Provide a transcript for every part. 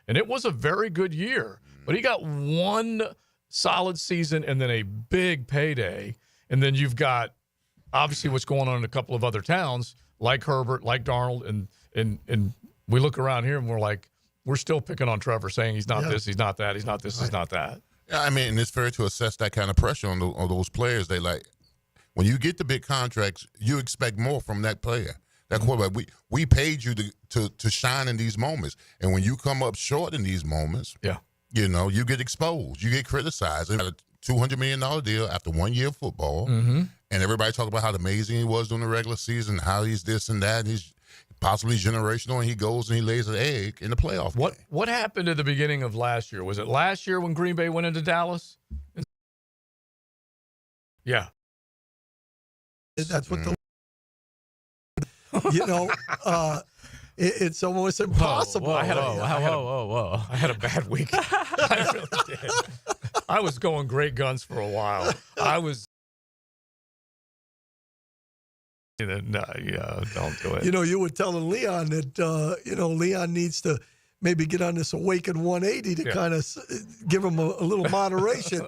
And it was a very good year. But he got one solid season and then a big payday. And then you've got, obviously, what's going on in a couple of other towns, like Herbert, like Darnold. And we look around here and we're like, we're still picking on Trevor, saying he's not this, he's not that, he's not this, he's not that. Yeah, I mean, and it's fair to assess that kind of pressure on those players. They like, when you get the big contracts, you expect more from that player. That quarterback, we paid you to shine in these moments. And when you come up short in these moments, you get exposed. You get criticized. And a $200 million deal after 1 year of football. Mm-hmm. And everybody talk about how amazing he was during the regular season, how he's this and that, and he's possibly generational, and he goes and he lays an egg in the playoff game. What happened at the beginning of last year? Was it last year when Green Bay went into Dallas? Yeah. That's what it's almost impossible. I had a bad week. I really did. I was going great guns for a while. I was. No, don't do it. You were telling Leon that Leon needs to maybe get on this Awaken 180 to kind of give him a little moderation.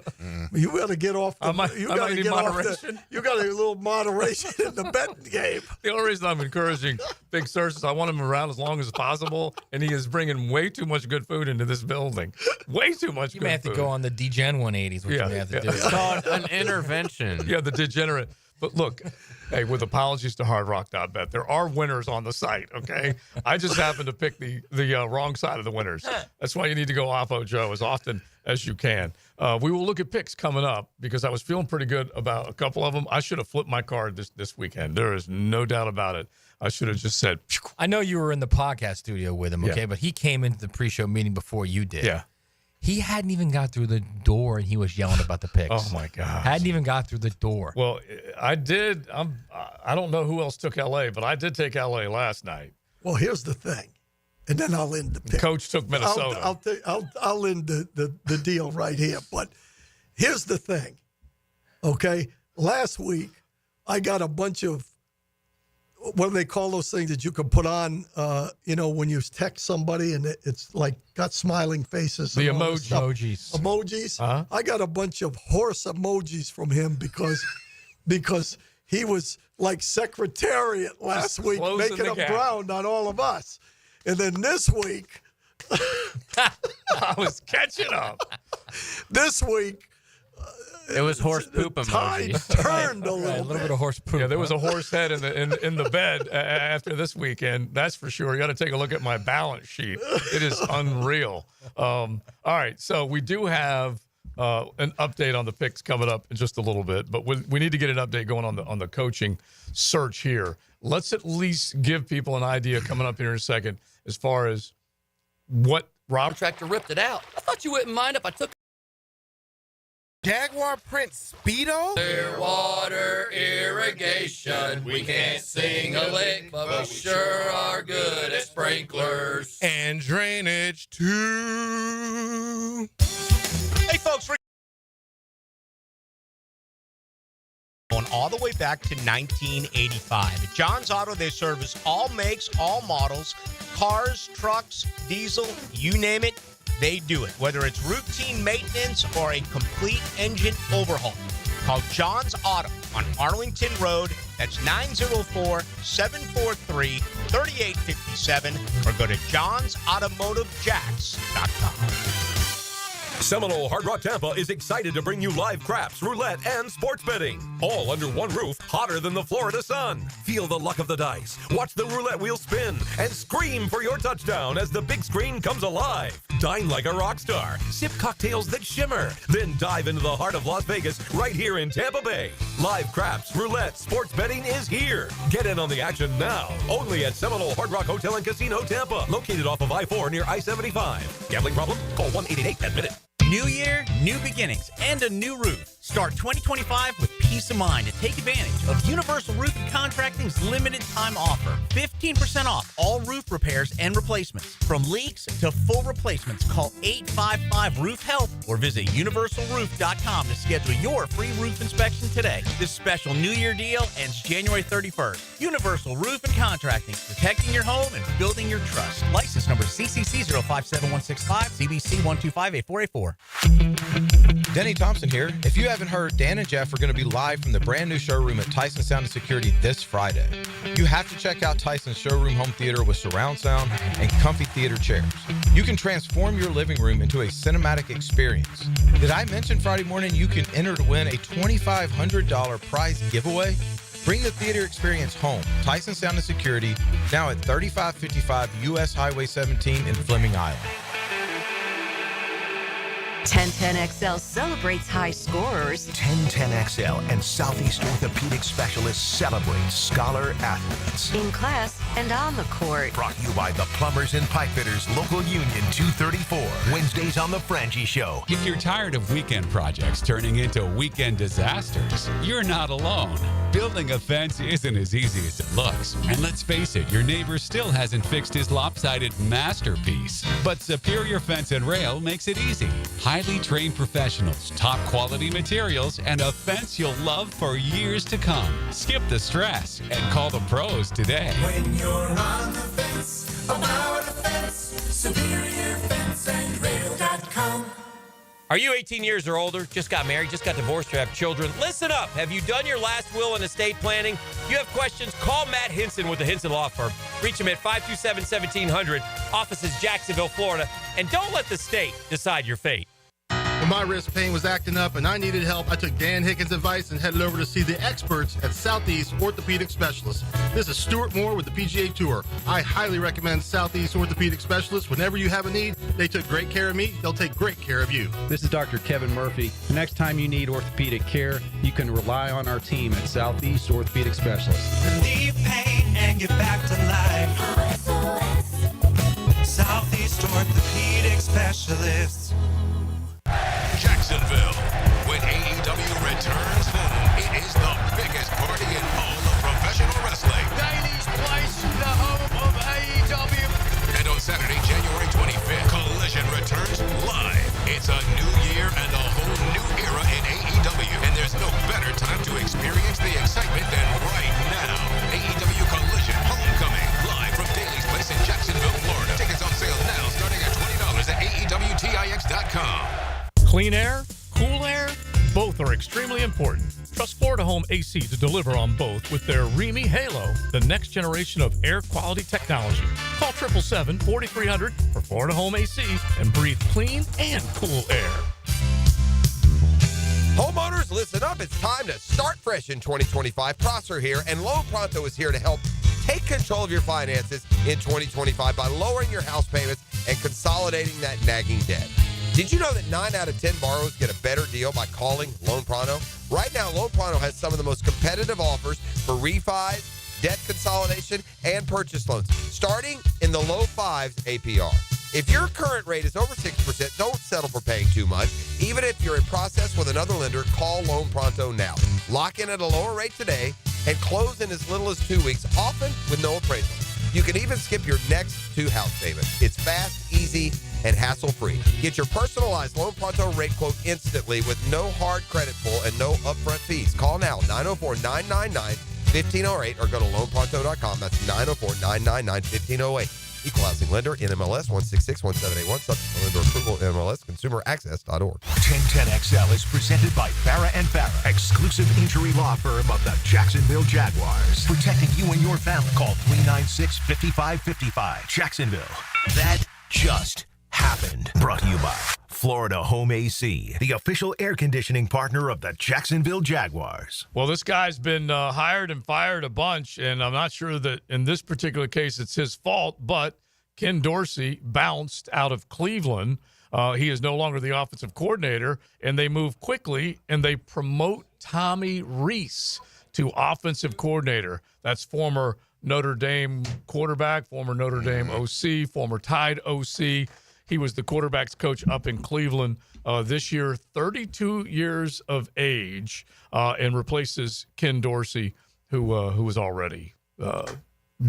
You got to get off. You got to get moderation. You got a little moderation in the betting game. The only reason I'm encouraging Big Searcy is I want him around as long as possible, and he is bringing way too much good food into this building. Way too much. You may have to go on the DGen 180s. What you may have to do. It's called an intervention. Yeah, the degenerate. But look, hey, with apologies to Hard Rock Bet, there are winners on the site, okay? I just happened to pick the wrong side of the winners. That's why you need to go Oppo Joe as often as you can. We will look at picks coming up because I was feeling pretty good about a couple of them. I should have flipped my card this weekend. There is no doubt about it. I should have just said. Phew. I know you were in the podcast studio with him, okay? But he came into the pre-show meeting before you did. Yeah. He hadn't even got through the door, and he was yelling about the picks. Oh, my God. Hadn't even got through the door. Well, I did. I don't know who else took L.A., but I did take L.A. last night. Well, here's the thing, and then I'll end the pick. Coach took Minnesota. I'll end the deal right here. But here's the thing, okay? Last week, I got a bunch of, what do they call those things that you can put on, when you text somebody and it's like got smiling faces. The emojis. Emojis. Uh-huh. I got a bunch of horse emojis from him because he was like Secretariat last week, making a ground on all of us. And then this week. I was catching up. This week. It was horse poop emoji. Tide turned a little bit of horse poop. Yeah, there was a horse head in the bed after this weekend. That's for sure. You got to take a look at my balance sheet. It is unreal. All right, so we do have an update on the picks coming up in just a little bit, but we need to get an update going on the coaching search here. Let's at least give people an idea coming up here in a second as far as what Rob Tractor ripped it out. I thought you wouldn't mind if I took Jaguar print Speedo? Clearwater irrigation. We can't sing a lick, but we sure are good at sprinklers. And drainage, too. Hey, folks. Going all the way back to 1985. At John's Auto, they service all makes, all models, cars, trucks, diesel, you name it. They do it, whether it's routine maintenance or a complete engine overhaul. Call John's Auto on Arlington Road. That's 904-743-3857 or go to johnsautomotivejacks.com. Seminole Hard Rock Tampa is excited to bring you live craps, roulette, and sports betting. All under one roof, hotter than the Florida sun. Feel the luck of the dice, watch the roulette wheel spin, and scream for your touchdown as the big screen comes alive. Dine like a rock star, sip cocktails that shimmer, then dive into the heart of Las Vegas right here in Tampa Bay. Live craps, roulette, sports betting is here. Get in on the action now. Only at Seminole Hard Rock Hotel and Casino Tampa, located off of I-4 near I-75. Gambling problem? Call 1-888-10-MINUTE. New year, new beginnings, and a new roof. Start 2025 with peace of mind and take advantage of Universal Roof and Contracting's limited time offer. 15% off all roof repairs and replacements. From leaks to full replacements, call 855-ROOF-HELP or visit universalroof.com to schedule your free roof inspection today. This special New Year deal ends January 31st. Universal Roof and Contracting, protecting your home and building your trust. License number CCC 057165, CBC 1258484. Denny Thompson here. If you haven't heard, Dan and Jeff are going to be live from the brand new showroom at Tyson Sound and Security this Friday. You have to check out Tyson's showroom home theater with surround sound and comfy theater chairs. You can transform your living room into a cinematic experience. Did I mention Friday morning you can enter to win a $2,500 prize giveaway? Bring the theater experience home. Tyson Sound and Security, now at 3555 U.S. Highway 17 in Fleming, Iowa. 1010XL celebrates high scorers. 1010XL and Southeast Orthopedic Specialists celebrate scholar athletes. In class and on the court. Brought to you by the Plumbers and Pipefitters Local Union 234. Wednesdays on The Frangie Show. If you're tired of weekend projects turning into weekend disasters, you're not alone. Building a fence isn't as easy as it looks. And let's face it, your neighbor still hasn't fixed his lopsided masterpiece. But Superior Fence and Rail makes it easy. Highly trained professionals, top quality materials, and a fence you'll love for years to come. Skip the stress and call the pros today. When you're on the fence, about the fence, SuperiorFenceandRail.com. Are you 18 years or older, just got married, just got divorced, or have children? Listen up. Have you done your last will and estate planning? You have questions? Call Matt Hinson with the Hinson Law Firm. Reach him at 527-1700, offices Jacksonville, Florida. And don't let the state decide your fate. When my wrist pain was acting up and I needed help, I took Dan Hickens' advice and headed over to see the experts at Southeast Orthopedic Specialists. This is Stuart Moore with the PGA Tour. I highly recommend Southeast Orthopedic Specialists. Whenever you have a need, they took great care of me. They'll take great care of you. This is Dr. Kevin Murphy. The next time you need orthopedic care, you can rely on our team at Southeast Orthopedic Specialists. Relieve pain and get back to life. Southeast Orthopedic Specialists. Jacksonville, when AEW returns home, it is the biggest party in all of professional wrestling. Daily's Place, the home of AEW. And on Saturday, January 25th, Collision returns live. It's a new year and a whole new era in AEW, and there's no better time to experience the excitement than right now. AEW Collision Homecoming, live from Daily's Place in Jacksonville, Florida. Tickets on sale now, starting at $20 at AEWTIX.com. Clean air, cool air, both are extremely important. Trust Florida Home AC to deliver on both with their Remy Halo, the next generation of air quality technology. Call 777-4300 for Florida Home AC and breathe clean and cool air. Homeowners, listen up. It's time to start fresh in 2025. Prosser here, and Loan Pronto is here to help take control of your finances in 2025 by lowering your house payments and consolidating that nagging debt. Did you know that 9 out of 10 borrowers get a better deal by calling Loan Pronto? Right now, Loan Pronto has some of the most competitive offers for refis, debt consolidation, and purchase loans, starting in the low 5s APR. If your current rate is over 6%, don't settle for paying too much. Even if you're in process with another lender, call Loan Pronto now. Lock in at a lower rate today and close in as little as 2 weeks, often with no appraisal. You can even skip your next 2 house payments. It's fast, easy, and hassle-free. Get your personalized Loan Pronto rate quote instantly with no hard credit pull and no upfront fees. Call now, 904-999-1508, or go to loanpronto.com. That's 904-999-1508. Equal housing lender, NMLS 1661781, subject to lender approval, NMLS consumeraccess.org. 1010XL is presented by Farrah & Farrah, exclusive injury law firm of the Jacksonville Jaguars. Protecting you and your family. Call 396-5555. Jacksonville. That just happened. Brought to you by Florida Home AC, the official air conditioning partner of the Jacksonville Jaguars. Well, this guy's been hired and fired a bunch, and I'm not sure that in this particular case it's his fault, but Ken Dorsey bounced out of Cleveland. He is no longer the offensive coordinator, and they move quickly, and they promote Tommy Rees to offensive coordinator. That's former Notre Dame quarterback, former Notre Dame OC, former Tide OC. He was the quarterback's coach up in Cleveland this year, 32 years of age, and replaces Ken Dorsey, who was already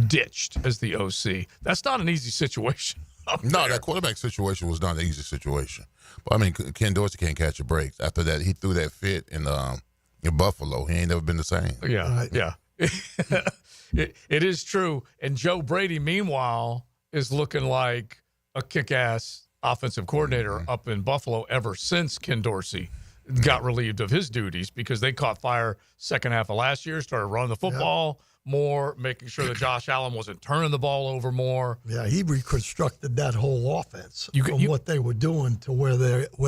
ditched as the OC. That's not an easy situation. No, that quarterback situation was not an easy situation. But I mean, Ken Dorsey can't catch a break. After that, he threw that fit in Buffalo. He ain't never been the same. Yeah, yeah. It is true. And Joe Brady, meanwhile, is looking like a kick-ass offensive coordinator up in Buffalo ever since Ken Dorsey got relieved of his duties, because they caught fire second half of last year, started running the football more, making sure that Josh Allen wasn't turning the ball over more. Yeah, he reconstructed that whole offense from what they were doing to where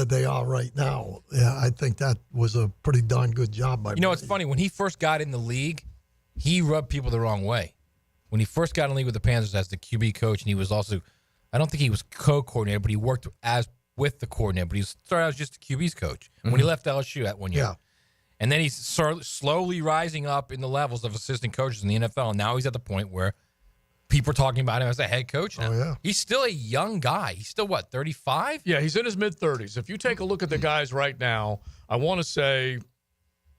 they are right now. Yeah, I think that was a pretty darn good job by it's funny. When he first got in the league, he rubbed people the wrong way. When he first got in the league with the Panthers as the QB coach, and he was also, I don't think he was co-coordinator, but he worked with the coordinator, but he started out as just the QB's coach when he left LSU that one year. Yeah. And then he's slowly rising up in the levels of assistant coaches in the NFL, and now he's at the point where people are talking about him as a head coach now. Oh, yeah. He's still a young guy. He's still, 35? Yeah, he's in his mid-30s. If you take a look at the guys right now, I want to say,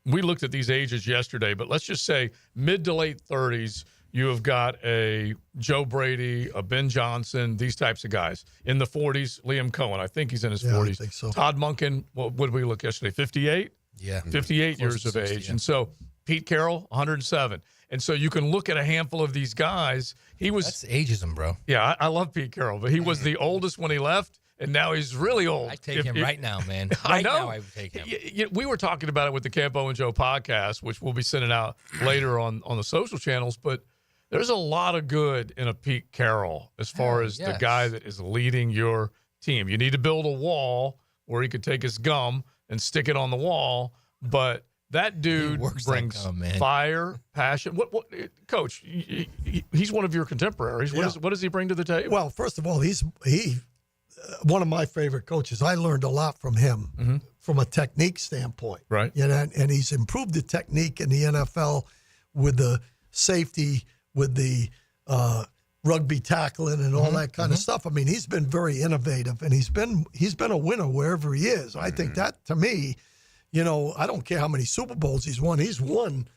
we looked at these ages yesterday, but let's just say mid to late 30s, you have got a Joe Brady, a Ben Johnson, these types of guys. In the 40s, Liam Cohen, I think he's in his 40s. I think so. Todd Monken, what did we look yesterday, 58? Yeah. 58 years of 60, age. Yeah. And so Pete Carroll, 107. And so you can look at a handful of these guys. That's ageism, bro. Yeah, I love Pete Carroll, but he was the oldest when he left, and now he's really old. I take him right now, man. I know. Now I would take him. We were talking about it with the Campo and Joe podcast, which we'll be sending out later on the social channels, but there's a lot of good in a Pete Carroll as far as the guy that is leading your team. You need to build a wall where he could take his gum and stick it on the wall, but that dude brings fire, passion. What Coach, he's one of your contemporaries. What does he bring to the table? Well, first of all, he's one of my favorite coaches. I learned a lot from him from a technique standpoint. Right. And he's improved the technique in the NFL with the safety, with the rugby tackling and all that kind of stuff. I mean, he's been very innovative, and he's been a winner wherever he is. I think that, to me, I don't care how many Super Bowls he's won. He's won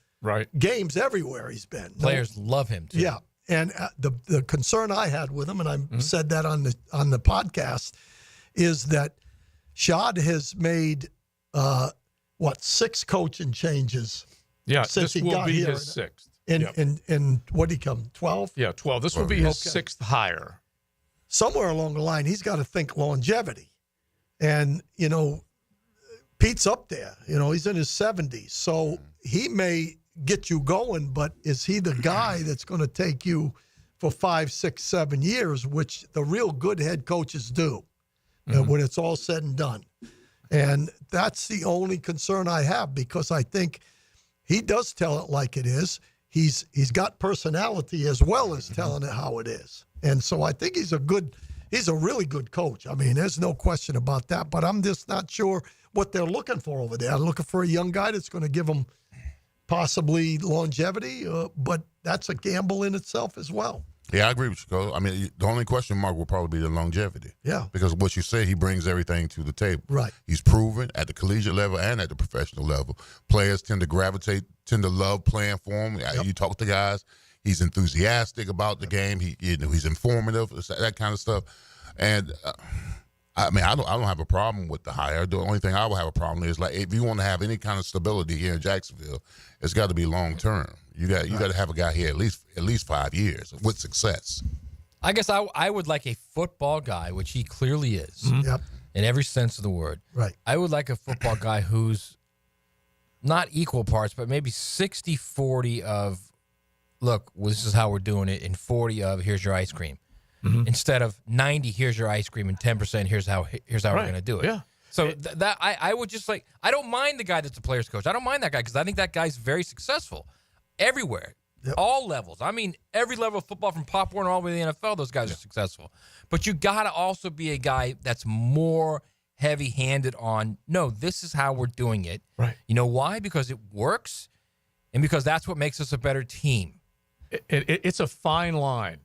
games everywhere he's been. Players love him too. Yeah, and the concern I had with him, and I said that on the podcast, is that Shad has made 6 coaching changes. Yeah, since this he will got be here. his 6th. And what did he come, 12? Yeah, 12. This will be his 6th hire. Somewhere along the line, he's got to think longevity. And, Pete's up there. He's in his 70s. So he may get you going, but is he the guy that's going to take you for 5, 6, 7 years, which the real good head coaches do when it's all said and done? And that's the only concern I have, because I think he does tell it like it is. He's got personality as well as telling it how it is. And so I think he's a really good coach. I mean, there's no question about that, but I'm just not sure what they're looking for over there. I'm looking for a young guy that's going to give them possibly longevity, but that's a gamble in itself as well. Yeah, I agree with you, Coach. I mean, the only question mark will probably be the longevity. Yeah. Because what you say, he brings everything to the table. Right. He's proven at the collegiate level and at the professional level. Players tend to love playing for him. Yep. You talk to guys, he's enthusiastic about the game. He's informative, that kind of stuff. And I mean, I don't have a problem with the hire. The only thing I will have a problem is, if you want to have any kind of stability here in Jacksonville, it's got to be long term. You got to have a guy here at least 5 years with success. I guess I would like a football guy, which he clearly is. Yep. In every sense of the word. Right. I would like a football guy who's not equal parts, but maybe 60-40 of, look, this is how we're doing it, and 40 of, here's your ice cream. Instead of 90, here's your ice cream, and 10%, here's how we're going to do it. Yeah. So that I would just I don't mind the guy that's the player's coach. I don't mind that guy, because I think that guy's very successful everywhere, all levels. I mean, every level of football, from Pop Warner all the way to the NFL, those guys are successful. But you got to also be a guy that's more heavy-handed on, no, this is how we're doing it. Right. You know why? Because it works, and because that's what makes us a better team. It's a fine line.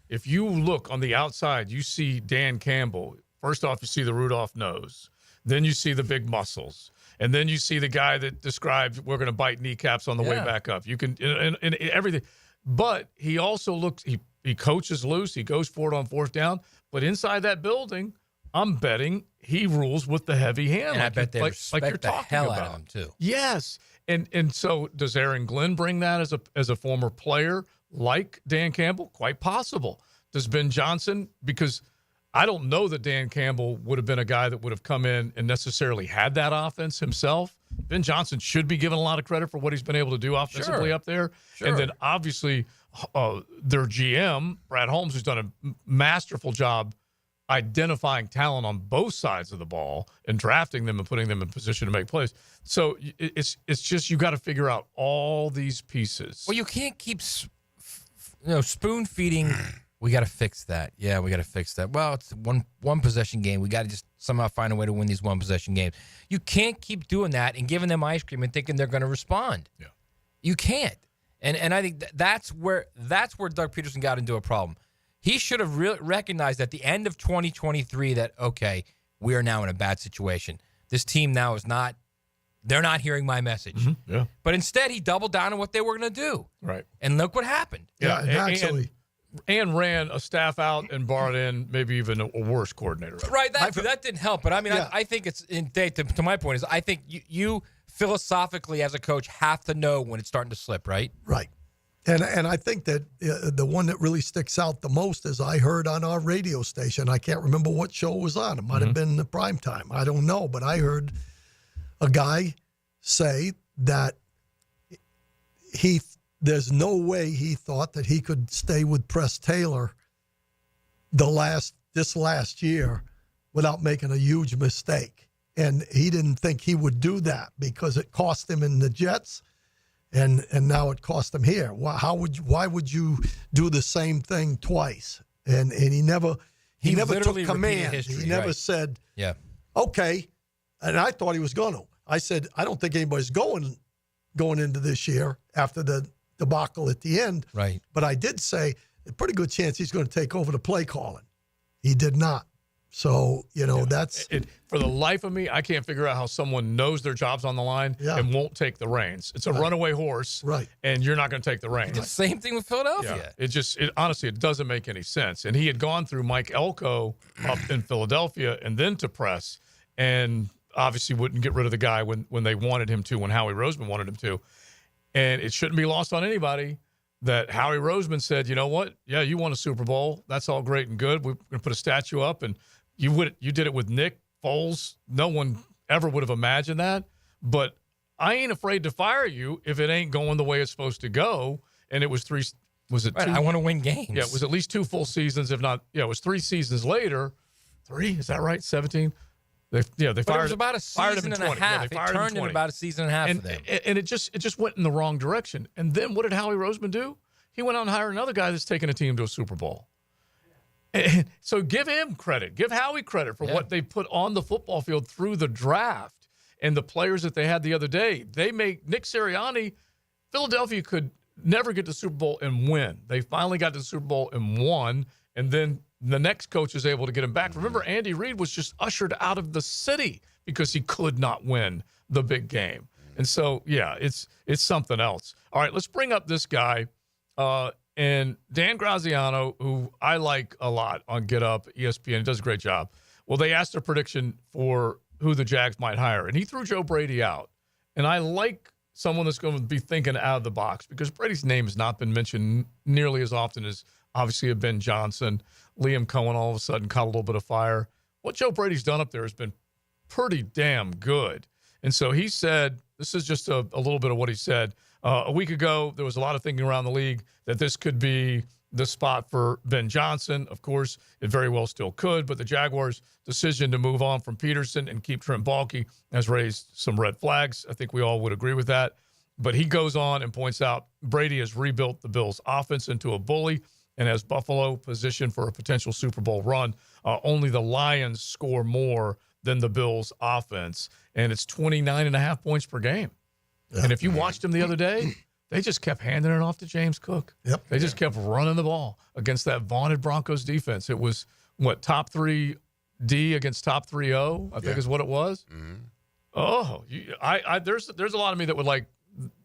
If you look on the outside, you see Dan Campbell. first off, you see the Rudolph nose. Then you see the big muscles. And then you see the guy that described we're going to bite kneecaps on the way back up. You can and everything. But he also looks he coaches loose. He goes for it on fourth down. But inside that building, I'm betting he rules with the heavy hand. And I bet they respect the hell out of him, too. Yes. And so does Aaron Glenn bring that as a former player like Dan Campbell? Quite possible. Does Ben Johnson? Because I don't know that Dan Campbell would have been a guy that would have come in and necessarily had that offense himself. Ben Johnson should be given a lot of credit for what he's been able to do offensively up there. Sure. And then obviously their GM, Brad Holmes, who's done a masterful job identifying talent on both sides of the ball and drafting them and putting them in position to make plays. So it's just you got to figure out all these pieces. Well, you can't keep spoon feeding. We got to fix that. Yeah, we got to fix that. Well, it's one possession game. We got to just somehow find a way to win these one possession games. You can't keep doing that and giving them ice cream and thinking they're going to respond. Yeah, you can't. And I think that's where Doug Peterson got into a problem. He should have recognized at the end of 2023 that, okay, we are now in a bad situation. This team now is not – they're not hearing my message. Mm-hmm. Yeah. But instead, he doubled down on what they were going to do. Right. And look what happened. Yeah, and ran a staff out and brought in maybe even a worse coordinator. Right, that didn't help. But, I mean, I think it's – to my point is I think you philosophically as a coach have to know when it's starting to slip, right? Right. And I think that the one that really sticks out the most is I heard on our radio station. I can't remember what show it was on. It might have been the Primetime. I don't know. But I heard a guy say that there's no way he thought that he could stay with Press Taylor this last year without making a huge mistake. And he didn't think he would do that because it cost him in the Jets. And now it cost him here. Why would you do the same thing twice? And he never took command. He never said, okay. And I thought he was going to. I said, I don't think anybody's going into this year after the debacle at the end. Right. But I did say a pretty good chance he's going to take over the play calling. He did not. So, that's for the life of me, I can't figure out how someone knows their job's on the line and won't take the reins. It's a runaway horse, right? And you're not going to take the reins. The same thing with Philadelphia. Yeah. Honestly, it doesn't make any sense. And he had gone through Mike Elko up in Philadelphia and then to Press, and obviously wouldn't get rid of the guy when they wanted him to, when Howie Roseman wanted him to. And it shouldn't be lost on anybody that Howie Roseman said, you know what? Yeah, you won a Super Bowl. That's all great and good. We're going to put a statue up, and you did it with Nick Foles. No one ever would have imagined that. But I ain't afraid to fire you if it ain't going the way it's supposed to go. And it was two? I want to win games. Yeah, it was at least 2 full seasons, if not. Yeah, it was 3 seasons later. 3? Is that right? 17. They fired. It was about a season and a half. Yeah, it turned in about a season and a half for them. And it just went in the wrong direction. And then what did Howie Roseman do? He went out and hired another guy that's taken a team to a Super Bowl. And so give him credit. Give Howie credit for what they put on the football field through the draft and the players that they had the other day. They make Nick Sirianni. Philadelphia could never get to the Super Bowl and win. They finally got to the Super Bowl and won, and then the next coach is able to get him back. Remember, Andy Reid was just ushered out of the city because he could not win the big game. And so, yeah, it's something else. All right, let's bring up this guy. And Dan Graziano, who I like a lot on Get Up, ESPN, he does a great job. Well, they asked a prediction for who the Jags might hire, and he threw Joe Brady out. And I like someone that's going to be thinking out of the box because Brady's name has not been mentioned nearly as often as obviously a Ben Johnson. Liam Cohen all of a sudden caught a little bit of fire. What Joe Brady's done up there has been pretty damn good. And so he said, this is just a little bit of what he said. A week ago, there was a lot of thinking around the league that this could be the spot for Ben Johnson. Of course, it very well still could, but the Jaguars' decision to move on from Peterson and keep Trent Baalke has raised some red flags. I think we all would agree with that. But he goes on and points out Brady has rebuilt the Bills' offense into a bully and has Buffalo positioned for a potential Super Bowl run. Only the Lions score more than the Bills' offense, and it's 29.5 points per game. Yeah. And if you watched them the other day, they just kept handing it off to James Cook. Yep. They just kept running the ball against that vaunted Broncos defense. It was, top 3 D against top 3-0, I think is what it was. Mm-hmm. Oh, there's a lot of me that would like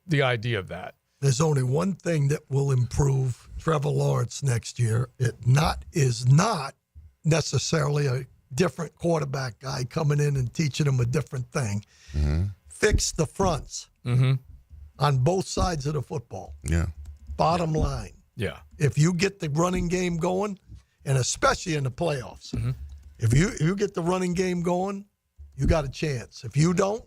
the idea of that. There's only one thing that will improve Trevor Lawrence next year. It is not necessarily a different quarterback guy coming in and teaching him a different thing. Mm-hmm. Fix the fronts on both sides of the football. Yeah. Bottom line. Yeah. If you get the running game going, and especially in the playoffs, if you get the running game going, you got a chance. If you don't,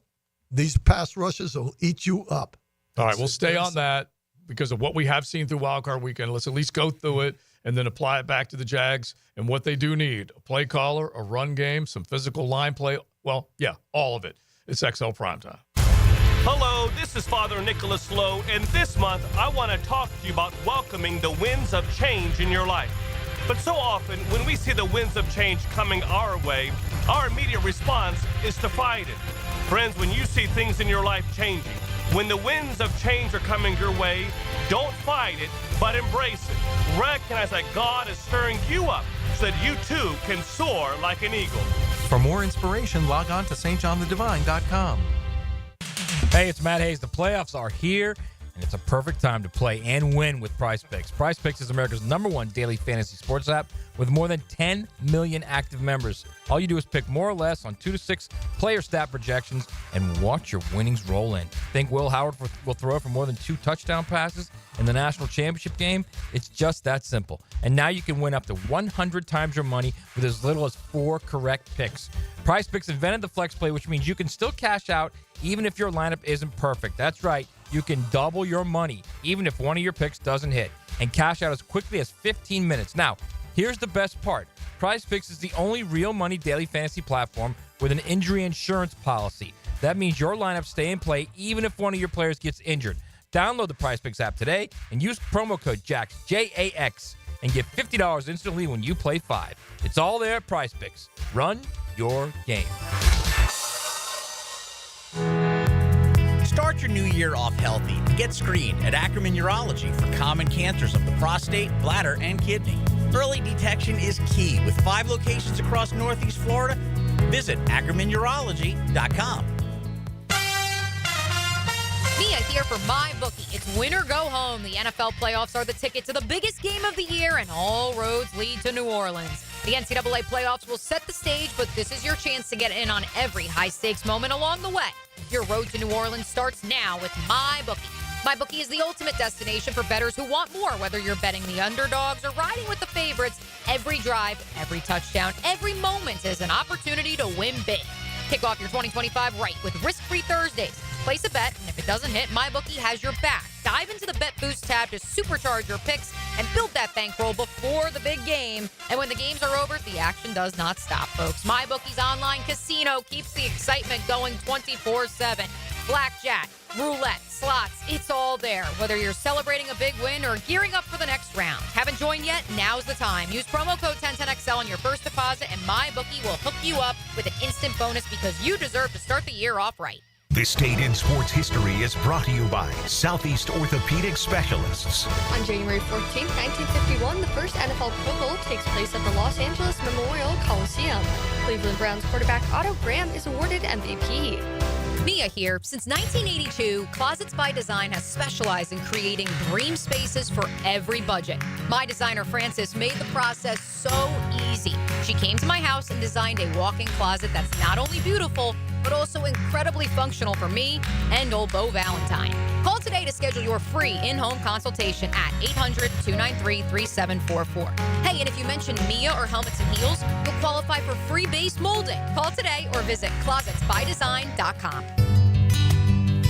these pass rushes will eat you up. All right, we'll stay on that because of what we have seen through Wild Card Weekend. Let's at least go through it and then apply it back to the Jags and what they do need. A play caller, a run game, some physical line play. Well, yeah, all of it. It's XL Primetime. Hello, this is Father Nicholas Lowe, and this month I want to talk to you about welcoming the winds of change in your life. But so often, when we see the winds of change coming our way, our immediate response is to fight it. Friends, when you see things in your life changing, when the winds of change are coming your way, don't fight it, but embrace it. Recognize that God is stirring you up so that you too can soar like an eagle. For more inspiration, log on to stjohnthedivine.com. Hey, it's Matt Hayes. The playoffs are here, and it's a perfect time to play and win with Prize Picks. Prize Picks is America's #1 daily fantasy sports app with more than 10 million active members. All you do is pick more or less on 2 to 6 player stat projections and watch your winnings roll in. Think Will Howard will throw for more than 2 touchdown passes in the national championship game? It's just that simple. And now you can win up to 100 times your money with as little as 4 correct picks. Prize Picks invented the flex play, which means you can still cash out even if your lineup isn't perfect. That's right. You can double your money even if one of your picks doesn't hit and cash out as quickly as 15 minutes. Now, here's the best part. Prize Picks is the only real money daily fantasy platform with an injury insurance policy. That means your lineups stay in play even if one of your players gets injured. Download the Prize Picks app today and use promo code JAX, J-A-X, and get $50 instantly when you play 5. It's all there at Prize Picks. Run your game. Start your new year off healthy. Get screened at Ackerman Urology for common cancers of the prostate, bladder, and kidney. Early detection is key with 5 locations across Northeast Florida. Visit AckermanUrology.com. Mia here for MyBookie. It's win or go home. The NFL playoffs are the ticket to the biggest game of the year, and all roads lead to New Orleans. The NCAA playoffs will set the stage, but this is your chance to get in on every high-stakes moment along the way. Your road to New Orleans starts now with MyBookie. MyBookie is the ultimate destination for bettors who want more, whether you're betting the underdogs or riding with the favorites. Every drive, every touchdown, every moment is an opportunity to win big. Kick off your 2025 right with risk-free Thursdays. Place a bet, and if it doesn't hit, MyBookie has your back. Dive into the Bet Boost tab to supercharge your picks and build that bankroll before the big game. And when the games are over, the action does not stop, folks. MyBookie's online casino keeps the excitement going 24/7. Blackjack, roulette, slots, it's all there. Whether you're celebrating a big win or gearing up for the next round. Haven't joined yet? Now's the time. Use promo code 1010XL on your first deposit, and MyBookie will hook you up with an instant bonus because you deserve to start the year off right. This Date in Sports History is brought to you by Southeast Orthopedic Specialists. On January 14, 1951, the first NFL Pro Bowl takes place at the Los Angeles Memorial Coliseum. Cleveland Browns quarterback Otto Graham is awarded MVP. Mia here. Since 1982, Closets by Design has specialized in creating dream spaces for every budget. My designer, Frances, made the process so easy. She came to my house and designed a walk-in closet that's not only beautiful, but also incredibly functional for me and old Beau Valentine. Call today to schedule your free in-home consultation at 800-293-3744. Hey, and if you mention Mia or Helmets and Heels, you'll qualify for free base molding. Call today or visit closetsbydesign.com.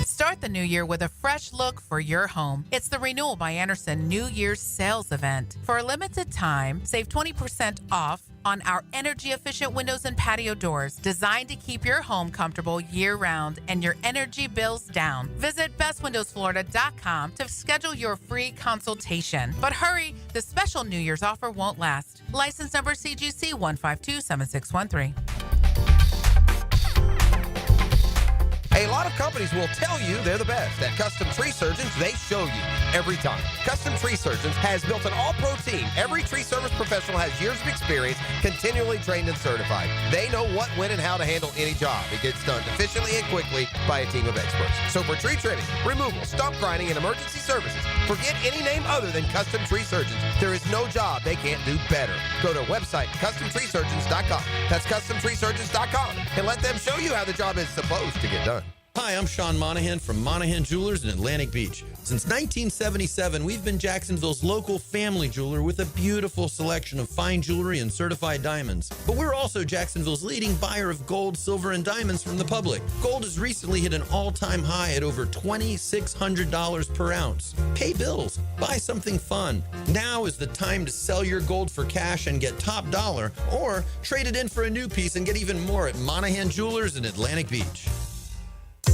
Start the new year with a fresh look for your home. It's the Renewal by Andersen New Year's sales event. For a limited time, save 20% off on our energy-efficient windows and patio doors designed to keep your home comfortable year-round and your energy bills down. Visit bestwindowsflorida.com to schedule your free consultation. But hurry, the special New Year's offer won't last. License number CGC 1527613. A lot of companies will tell you they're the best. At Custom Tree Surgeons, they show you every time. Custom Tree Surgeons has built an all-pro team. Every tree service professional has years of experience, continually trained and certified. They know what, when, and how to handle any job. It gets done efficiently and quickly by a team of experts. So for tree trimming, removal, stump grinding, and emergency services, forget any name other than Custom Tree Surgeons. There is no job they can't do better. Go to our website, CustomTreeSurgeons.com. That's CustomTreeSurgeons.com, and let them show you how the job is supposed to get done. Hi, I'm Sean Monahan from Monahan Jewelers in Atlantic Beach. Since 1977, we've been Jacksonville's local family jeweler with a beautiful selection of fine jewelry and certified diamonds. But we're also Jacksonville's leading buyer of gold, silver, and diamonds from the public. Gold has recently hit an all-time high at over $2,600 per ounce. Pay bills. Buy something fun. Now is the time to sell your gold for cash and get top dollar, or trade it in for a new piece and get even more at Monahan Jewelers in Atlantic Beach.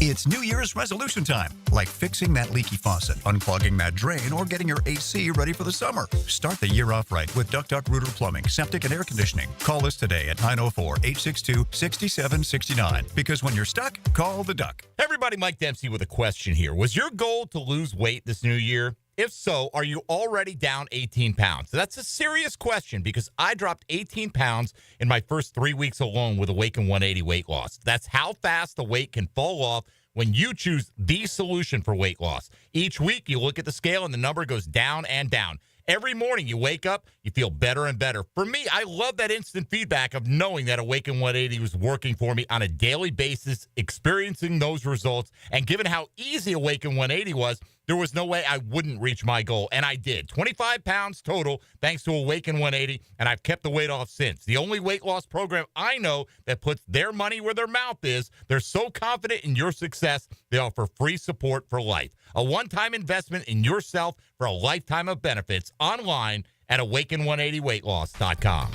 It's New Year's resolution time, like fixing that leaky faucet, unclogging that drain, or getting your AC ready for the summer. Start the year off right with Duck Duck Rooter Plumbing, Septic, and Air Conditioning. Call us today at 904-862-6769. Because when you're stuck, call the Duck. Everybody, Mike Dempsey with a question here. Was your goal to lose weight this new year? If so, are you already down 18 pounds? That's a serious question because I dropped 18 pounds in my first 3 weeks alone with Awaken 180 weight loss. That's how fast the weight can fall off when you choose the solution for weight loss. Each week, you look at the scale and the number goes down and down. Every morning you wake up, you feel better and better. For me, I love that instant feedback of knowing that Awaken 180 was working for me on a daily basis, experiencing those results. And given how easy Awaken 180 was, there was no way I wouldn't reach my goal. And I did. 25 pounds total thanks to Awaken 180, and I've kept the weight off since. The only weight loss program I know that puts their money where their mouth is. They're so confident in your success, they offer free support for life. A one-time investment in yourself for a lifetime of benefits online at awaken180weightloss.com.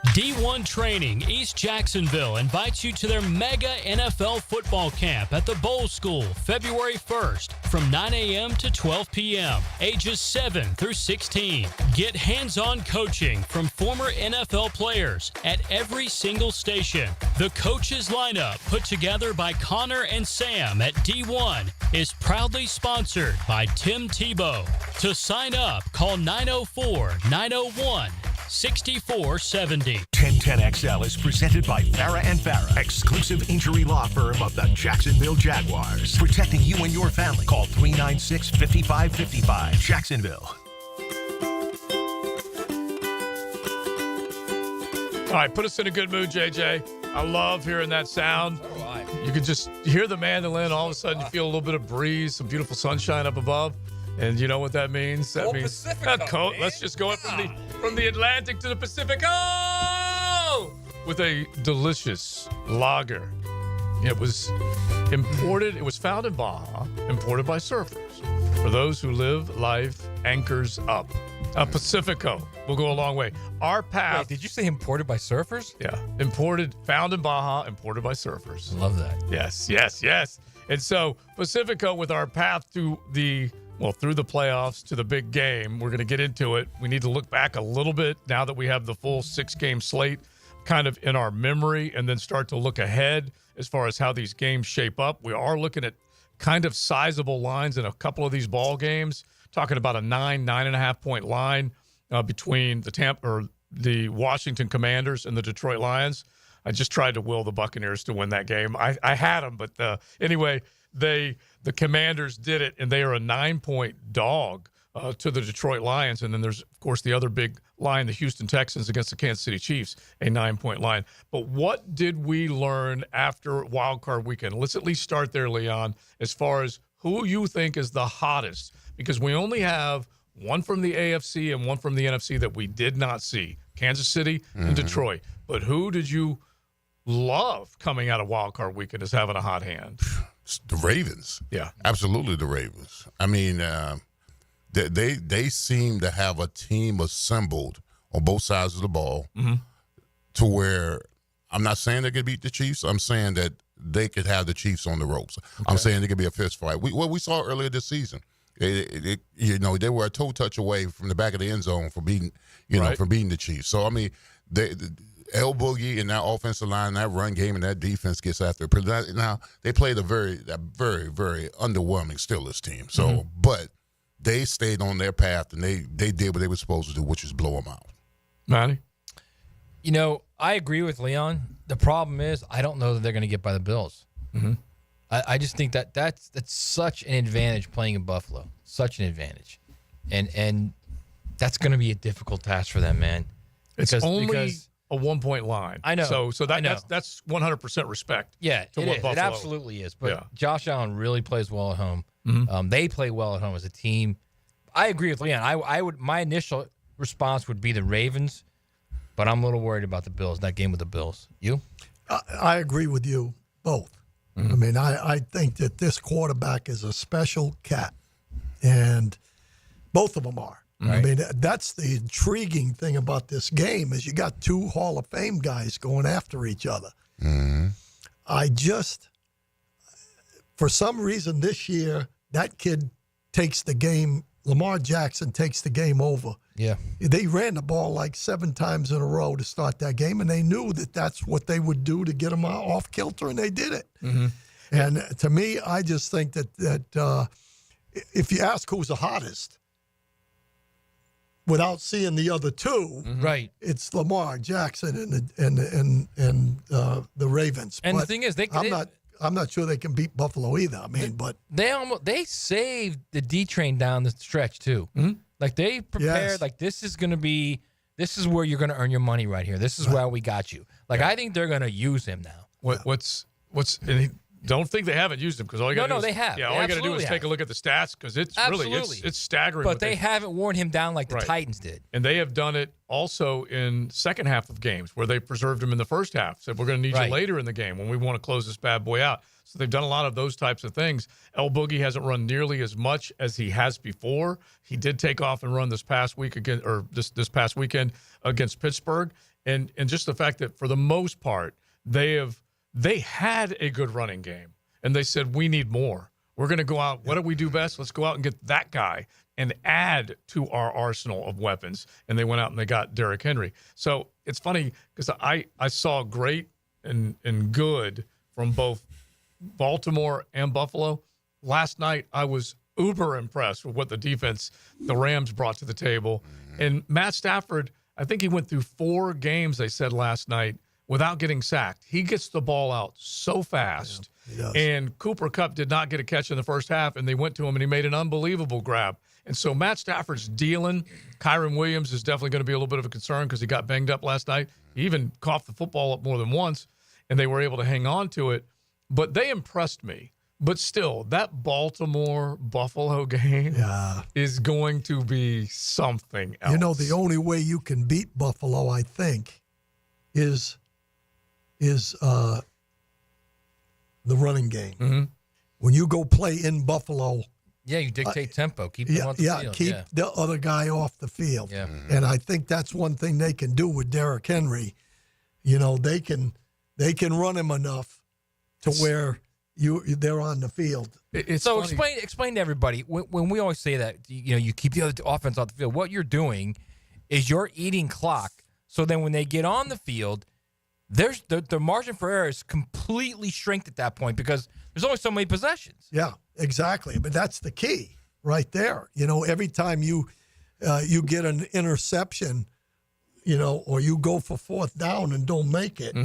D1 Training East Jacksonville invites you to their mega NFL football camp at the Bowl School February 1st from 9 a.m. to 12 p.m. Ages 7 through 16. Get hands-on coaching from former NFL players at every single station. The coaches lineup put together by Connor and Sam at D1 is proudly sponsored by Tim Tebow. To sign up, call 904-901 6470. 1010XL is presented by Farah and Farah, exclusive injury law firm of the Jacksonville Jaguars. Protecting you and your family. Call 396-5555. Jacksonville. All right, put us in a good mood, JJ. I love hearing that sound. You can just hear the mandolin. All of a sudden, you feel a little bit of breeze, some beautiful sunshine up above. And you know what that means? That means let's just go up from the Atlantic to the Pacific. Oh! With a delicious lager. It was imported. It was found in Baja, imported by surfers. For those who live life anchors up. Pacifico will go a long way. Our path. Wait, did you say imported by surfers? Yeah. Found in Baja, imported by surfers. I love that. Yes. And so Pacifico, with our path to through the playoffs to the big game, we're going to get into it. We need to look back a little bit now that we have the full 6-game slate kind of in our memory, and then start to look ahead as far as how these games shape up. We are looking at kind of sizable lines in a couple of these ball games, talking about a 9.5 point line between the Washington Commanders and the Detroit Lions. I just tried to will the Buccaneers to win that game. I had them, but anyway, the Commanders did it, and they are a 9-point dog to the Detroit Lions. And then there's, of course, the other big line, the Houston Texans against the Kansas City Chiefs, a 9-point line. But what did we learn after Wild Card Weekend? Let's at least start there, Leon, as far as who you think is the hottest, because we only have one from the AFC and one from the NFC that we did not see, Kansas City and Detroit. But who did you love coming out of Wild Card Weekend as having a hot hand? The Ravens. Yeah. Absolutely the Ravens. I mean, they seem to have a team assembled on both sides of the ball to where I'm not saying they could beat the Chiefs. I'm saying that they could have the Chiefs on the ropes. Okay. I'm saying it could be a fist fight. What we saw earlier this season, they were a toe touch away from the back of the end zone for beating, from beating the Chiefs. So, I mean, El Boogie and that offensive line, that run game, and that defense gets after it. Now, they played a very, very underwhelming Steelers team. So, but they stayed on their path, and they did what they were supposed to do, which is blow them out. Manny? You know, I agree with Leon. The problem is I don't know that they're going to get by the Bills. I just think that's such an advantage playing in Buffalo. Such an advantage. And that's going to be a difficult task for them, man. It's only a 1-point line. I know. So that's 100% respect. Yeah, to what Buffalo. It absolutely is. But Josh Allen really plays well at home. They play well at home as a team. I agree with Leon. I would. My initial response would be the Ravens, but I'm a little worried about the Bills. That game with the Bills. You? I agree with you both. I mean, I think that this quarterback is a special cat, and both of them are. Right. I mean, that's the intriguing thing about this game is you got two Hall of Fame guys going after each other. I just, for some reason this year, that kid takes the game, Lamar Jackson takes the game over. Yeah. They ran the ball like 7 times in a row to start that game, and they knew that that's what they would do to get them off kilter, and they did it. And to me, I just think that if you ask who's the hottest, without seeing the other two, right? It's Lamar Jackson and the Ravens. And but the thing is, I'm not sure they can beat Buffalo either. I mean, but they saved the D train down the stretch too. Like they prepared. Like this is where you're going to earn your money right here. This is where we got you. Like I think they're going to use him now. Don't think they haven't used him because all you got to do is, they have. Yeah, all you got to do is take a look at the stats because it's really it's staggering. But they haven't worn him down like the Titans did. And they have done it also in second half of games where they preserved him in the first half. Said we're going to need you later in the game when we want to close this bad boy out. So they've done a lot of those types of things. El Boogie hasn't run nearly as much as he has before. He did take off and run this past week again, or this past weekend against Pittsburgh, and just the fact that for the most part they had a good running game. And they said, we need more. We're going to go out. What do we do best? Let's go out and get that guy and add to our arsenal of weapons. And they went out and they got Derrick Henry. So it's funny because I saw great and good from both Baltimore and Buffalo. Last night, I was uber impressed with what the Rams brought to the table. And Matt Stafford, I think he went through 4 games, they said last night, without getting sacked. He gets the ball out so fast. And Cooper Kupp did not get a catch in the first half, and they went to him, and he made an unbelievable grab. And so Matt Stafford's dealing. Kyron Williams is definitely going to be a little bit of a concern because he got banged up last night. He even coughed the football up more than once, and they were able to hang on to it. But they impressed me. But still, that Baltimore-Buffalo game is going to be something else. You know, the only way you can beat Buffalo, I think, is the running game. When you go play in Buffalo, you dictate tempo, keep them on the field. Keep the other guy off the field. And I think that's one thing they can do with Derrick Henry. You know, they can run him enough to where they're on the field. So explain to everybody when we always say that you keep the other offense off the field. What you're doing is you're eating clock. So then when they get on the field, there's the margin for error is completely shrinked at that point because there's only so many possessions. Yeah, exactly. But that's the key right there. You know, every time you get an interception, or you go for 4th down and don't make it,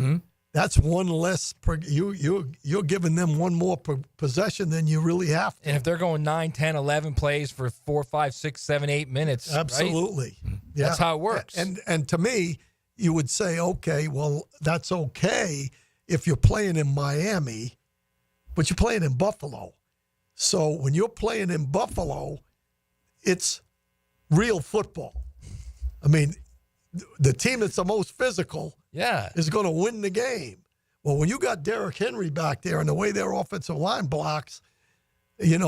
that's one less. You're giving them one more possession than you really have to. And if they're going 9, 10, 11 plays for 4, 5, 6, 7, 8 minutes, absolutely, right? Yeah. That's how it works. And to me, you would say, okay, well, that's okay if you're playing in Miami, but you're playing in Buffalo. So when you're playing in Buffalo, it's real football. I mean, the team that's the most physical is going to win the game. Well, when you got Derrick Henry back there and the way their offensive line blocks, you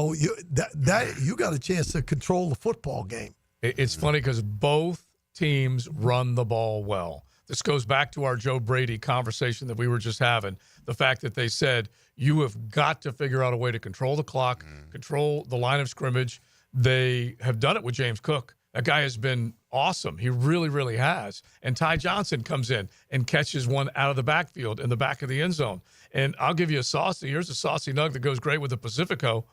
got a chance to control the football game. It's funny because both teams run the ball well. This goes back to our Joe Brady conversation that we were just having. The fact that they said you have got to figure out a way to control the clock, control the line of scrimmage. They have done it with James Cook. That guy has been awesome. He really, really has. And Ty Johnson comes in and catches one out of the backfield in the back of the end zone. And I'll give you a saucy. Here's a saucy nug that goes great with the Pacifico.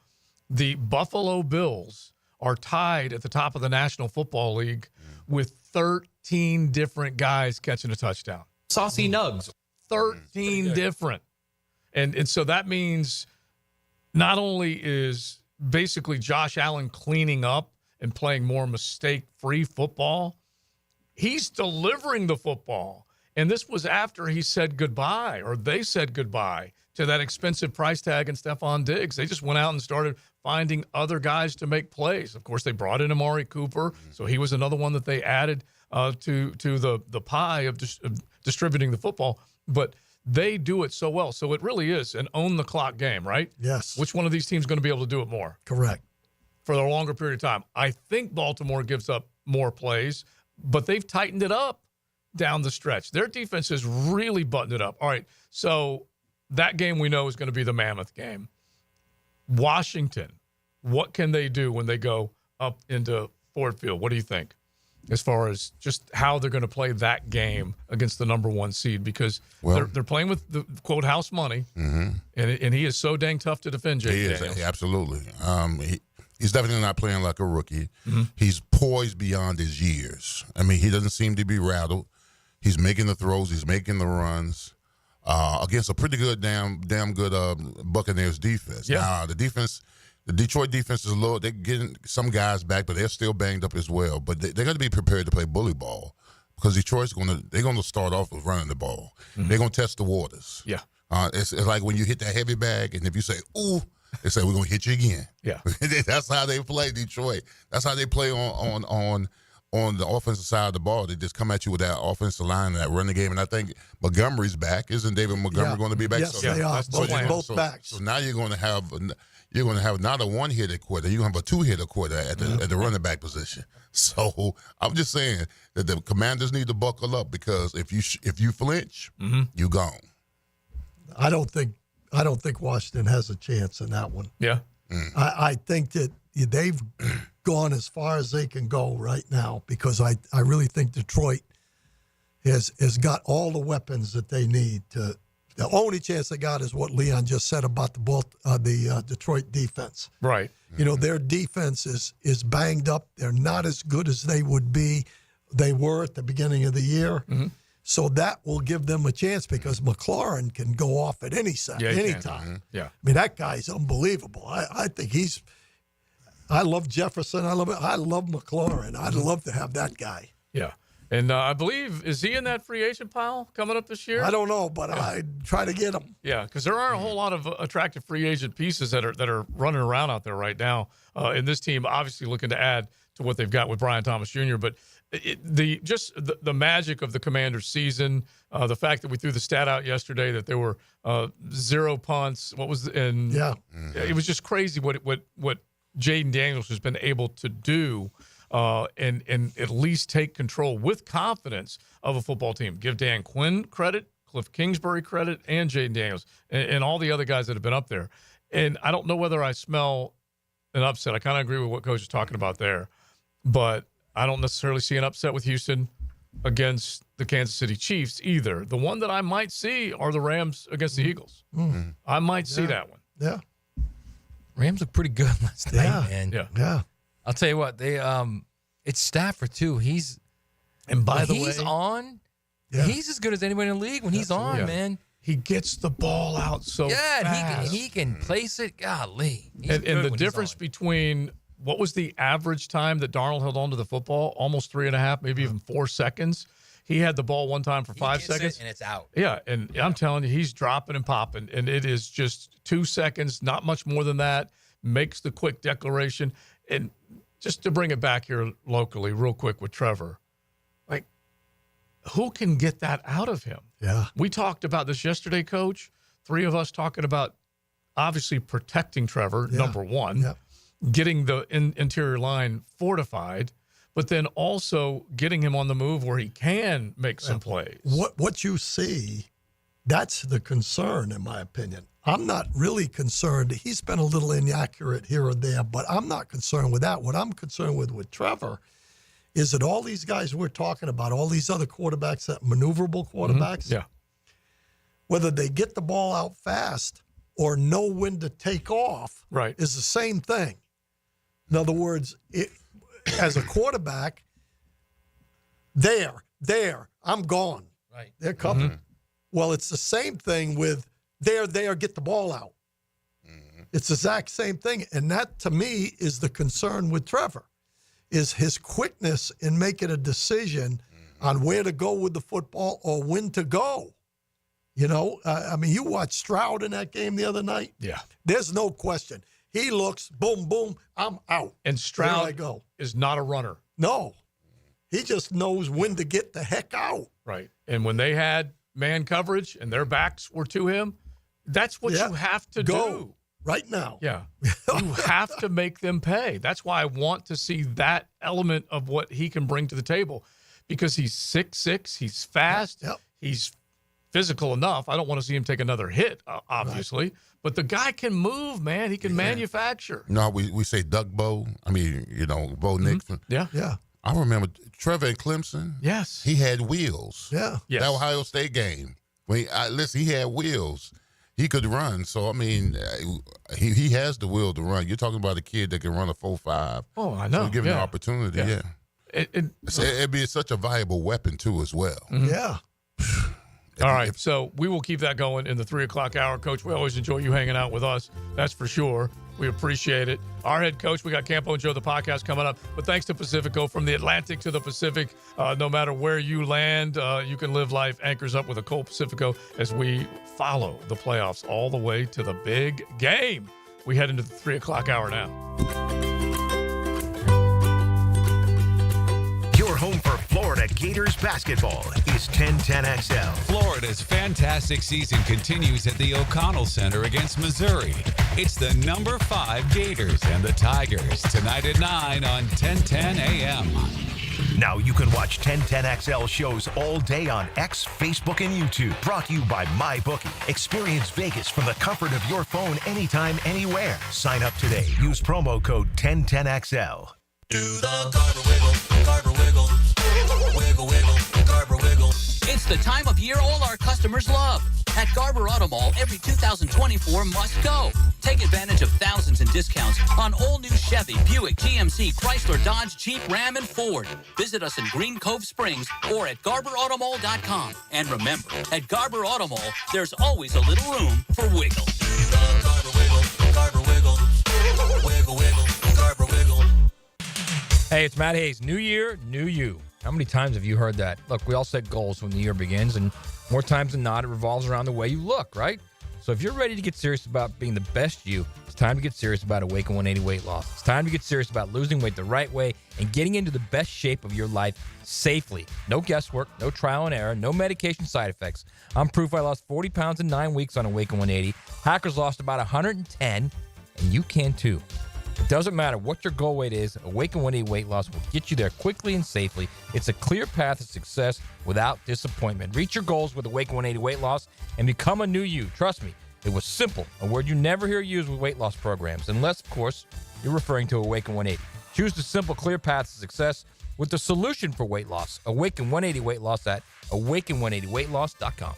The Buffalo Bills are tied at the top of the National Football League with 13 different guys catching a touchdown. Saucy nugs. 13 different. And so that means not only is basically Josh Allen cleaning up and playing more mistake-free football, he's delivering the football. And this was after he said goodbye, or they said goodbye to that expensive price tag in Stephon Diggs. They just went out and started finding other guys to make plays. Of course, they brought in Amari Cooper, so he was another one that they added to the pie of distributing the football. But they do it so well. So it really is an own-the-clock game, right? Yes. Which one of these teams is going to be able to do it more? Correct. For a longer period of time. I think Baltimore gives up more plays, but they've tightened it up down the stretch. Their defense has really buttoned it up. All right, so that game we know is going to be the mammoth game. Washington, what can they do when they go up into Ford Field? What do you think as far as just how they're going to play that game against the number one seed? Because they're playing with the, quote, house money, and he is so dang tough to defend, Jake Daniels. He is, absolutely. He's definitely not playing like a rookie. He's poised beyond his years. I mean, he doesn't seem to be rattled. He's making the throws. He's making the runs against a pretty good, damn good Buccaneers defense. Yeah. Now, the Detroit defense is a little. They're getting some guys back, but they're still banged up as well. But they're going to be prepared to play bully ball because Detroit's they're going to start off with running the ball. They're going to test the waters. Yeah. It's like when you hit that heavy bag, and if you say "ooh," they say we're going to hit you again. Yeah. That's how they play Detroit. That's how they play on the offensive side of the ball. They just come at you with that offensive line and that running game. And I think Montgomery's back. Isn't David Montgomery going to be back? Yes, they are. Both backs. So now you're going to have not a one-hitter quarter. You're going to have a two-hitter quarter at the running back position. So I'm just saying that the Commanders need to buckle up because if you flinch, you're gone. I don't think Washington has a chance in that one. Yeah. I think that they've gone as far as they can go right now because I really think Detroit has got all the weapons that they need to. The only chance they got is what Leon just said about the Detroit defense. Right. You know, their defense is banged up. They're not as good as they were at the beginning of the year. So that will give them a chance because McLaurin can go off at any time. Yeah. I mean, that guy's unbelievable. I think I love Jefferson. I love McLaurin. I'd love to have that guy. Yeah. And I believe, is he in that free agent pile coming up this year? I don't know, but I'd try to get him. Yeah, because there aren't a whole lot of attractive free agent pieces that are running around out there right now. And this team obviously looking to add to what they've got with Brian Thomas Jr. But the magic of the Commanders season, the fact that we threw the stat out yesterday that there were 0 punts. It was just crazy what Jaden Daniels has been able to do. And at least take control with confidence of a football team. Give Dan Quinn credit, Cliff Kingsbury credit, and Jaden Daniels, and all the other guys that have been up there. And I don't know whether I smell an upset. I kind of agree with what Coach is talking about there. But I don't necessarily see an upset with Houston against the Kansas City Chiefs either. The one that I might see are the Rams against the Eagles. I might see that one. Yeah. Rams look pretty good last night, man. Yeah. I'll tell you what, it's Stafford too. He's on. Yeah. He's as good as anybody in the league when he's on, man. He gets the ball out so fast. He can place it. Golly. And the difference between what was the average time that Darnold held on to the football? Almost 3.5, maybe even 4 seconds. He had the ball one time for 5 seconds. And it's out. Yeah, and I'm telling you, he's dropping and popping. And it is just 2 seconds, not much more than that. Makes the quick declaration. And just to bring it back here locally real quick with Trevor, like, who can get that out of him? Yeah. We talked about this yesterday, Coach. 3 of us talking about obviously protecting Trevor, number one, getting the interior line fortified, but then also getting him on the move where he can make some plays. What you see, that's the concern, in my opinion. I'm not really concerned. He's been a little inaccurate here or there, but I'm not concerned with that. What I'm concerned with Trevor is that all these guys we're talking about, all these other quarterbacks, that maneuverable quarterbacks, Yeah. whether they get the ball out fast or know when to take off, Right. is the same thing. In other words, as a quarterback, there, I'm gone. Right. They're coming. Well, it's the same thing with there, get the ball out. It's the exact same thing. And that, to me, is the concern with Trevor, is his quickness in making a decision on where to go with the football or when to go. You know, I mean, you watched Stroud in that game the other night. Yeah. There's no question. He looks, boom, boom, I'm out. And Where Stroud do I go? is not a runner. No. He just knows when to get the heck out. Right. And when they had man coverage and their backs were to him, that's what you have to do. Right now. Yeah. You have to make them pay. That's why I want to see that element of what he can bring to the table, because he's 6'6", he's fast, he's physical enough. I don't want to see him take another hit, obviously, but the guy can move, man. He can manufacture. No, we say Doug Bo. I mean, Bo Nix. Yeah. Yeah. I remember Trevor and Clemson. Yes. He had wheels. Yeah. Yes. That Ohio State game. Listen, he had wheels. He could run. So, I mean, he has the will to run. You're talking about a kid that can run a 4.5. Oh, I know. So give him the opportunity, It'd be such a valuable weapon, too, as well. Yeah. All right, so we will keep that going in the 3 o'clock hour. Coach, we always enjoy you hanging out with us. That's for sure. We appreciate it. Our head coach, we got Campo and Joe, the podcast coming up. But thanks to Pacifico, from the Atlantic to the Pacific, no matter where you land, you can live life anchors up with a cold Pacifico as we follow the playoffs all the way to the big game. We head into the 3 o'clock hour now. Your home for Florida Gators basketball is 1010XL. Florida's fantastic season continues at the O'Connell Center against Missouri. It's the number 5 Gators and the Tigers tonight at 9 on 1010 AM. Now you can watch 1010XL shows all day on X, Facebook, and YouTube. Brought to you by MyBookie. Experience Vegas from the comfort of your phone anytime, anywhere. Sign up today. Use promo code 1010XL. Do the Garber wiggle, Garber wiggle, wiggle, wiggle, Garber wiggle. It's the time of year all our customers love. At Garber Auto Mall, every 2024 must go. Take advantage of thousands in discounts on all new Chevy, Buick, GMC, Chrysler, Dodge, Jeep, Ram, and Ford. Visit us in Green Cove Springs or at GarberAutomall.com. And remember, at Garber Auto Mall, there's always a little room for wiggle. Garber wiggle, Garber wiggle, wiggle, wiggle, Garber wiggle. Hey, it's Matt Hayes. New year, new you. How many times have you heard that? Look, we all set goals when the year begins, and more times than not, it revolves around the way you look, right? So if you're ready to get serious about being the best you, it's time to get serious about Awaken 180 weight loss. It's time to get serious about losing weight the right way and getting into the best shape of your life safely. No guesswork, no trial and error, no medication side effects. I'm proof I lost 40 pounds in 9 weeks on Awaken 180. Hackers lost about 110, and you can too. It doesn't matter what your goal weight is, Awaken 180 weight loss will get you there quickly and safely. It's a clear path to success without disappointment. Reach your goals with Awaken 180 weight loss and become a new you. Trust me, it was simple, a word you never hear used with weight loss programs, unless, of course, you're referring to Awaken 180. Choose the simple, clear path to success with the solution for weight loss. Awaken 180 weight loss at awaken180weightloss.com.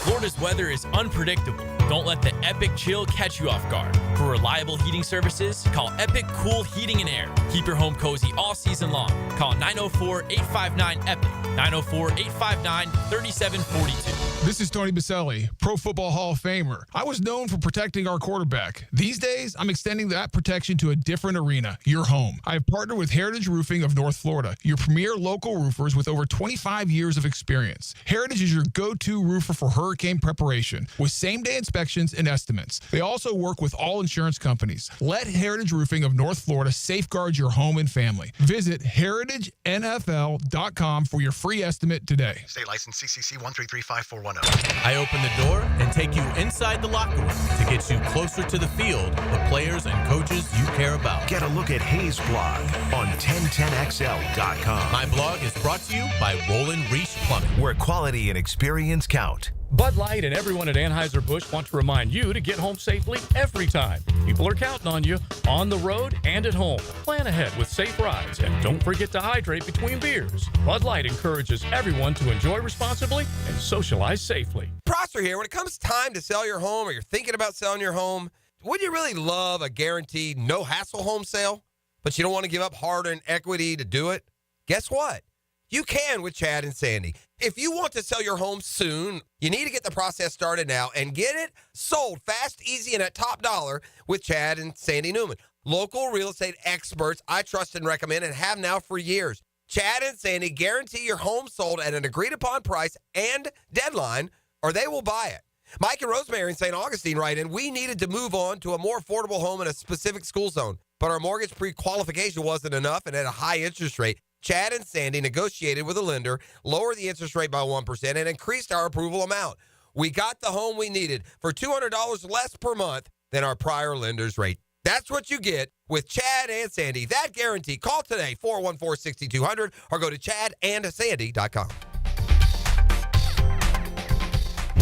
Florida's weather is unpredictable. Don't let the Epic Chill catch you off guard. For reliable heating services, call Epic Cool Heating and Air. Keep your home cozy all season long. Call 904-859-EPIC, 904-859-3742. This is Tony Baselli, Pro Football Hall of Famer. I was known for protecting our quarterback. These days, I'm extending that protection to a different arena, your home. I have partnered with Heritage Roofing of North Florida, your premier local roofers with over 25 years of experience. Heritage is your go-to roofer for hurricane preparation with same-day inspections and estimates. They also work with all insurance companies. Let Heritage Roofing of North Florida safeguard your home and family. Visit heritagenfl.com for your free estimate today. State license CCC 1335410. I open the door and take you inside the locker room to get you closer to the field, the players and coaches you care about. Get a look at Hayes' blog on 1010XL.com. My blog is brought to you by Roland Reese Plumbing, where quality and experience count. Bud Light and everyone at Anheuser-Busch want to remind you to get home safely every time. People are counting on you on the road and at home. Plan ahead with safe rides and don't forget to hydrate between beers. Bud Light encourages everyone to enjoy responsibly and socialize safely. Prosser here. When it comes time to sell your home or you're thinking about selling your home, would you really love a guaranteed no-hassle home sale, but you don't want to give up hard-earned equity to do it? Guess what? You can with Chad and Sandy. If you want to sell your home soon, you need to get the process started now and get it sold fast, easy, and at top dollar with Chad and Sandy Newman. Local real estate experts I trust and recommend and have now for years. Chad and Sandy guarantee your home sold at an agreed-upon price and deadline, or they will buy it. Mike and Rosemary in St. Augustine write in, we needed to move on to a more affordable home in a specific school zone, but our mortgage pre-qualification wasn't enough and at a high interest rate. Chad and Sandy negotiated with a lender, lowered the interest rate by 1%, and increased our approval amount. We got the home we needed for $200 less per month than our prior lender's rate. That's what you get with Chad and Sandy. That guarantee. Call today, 414-6200, or go to chadandsandy.com.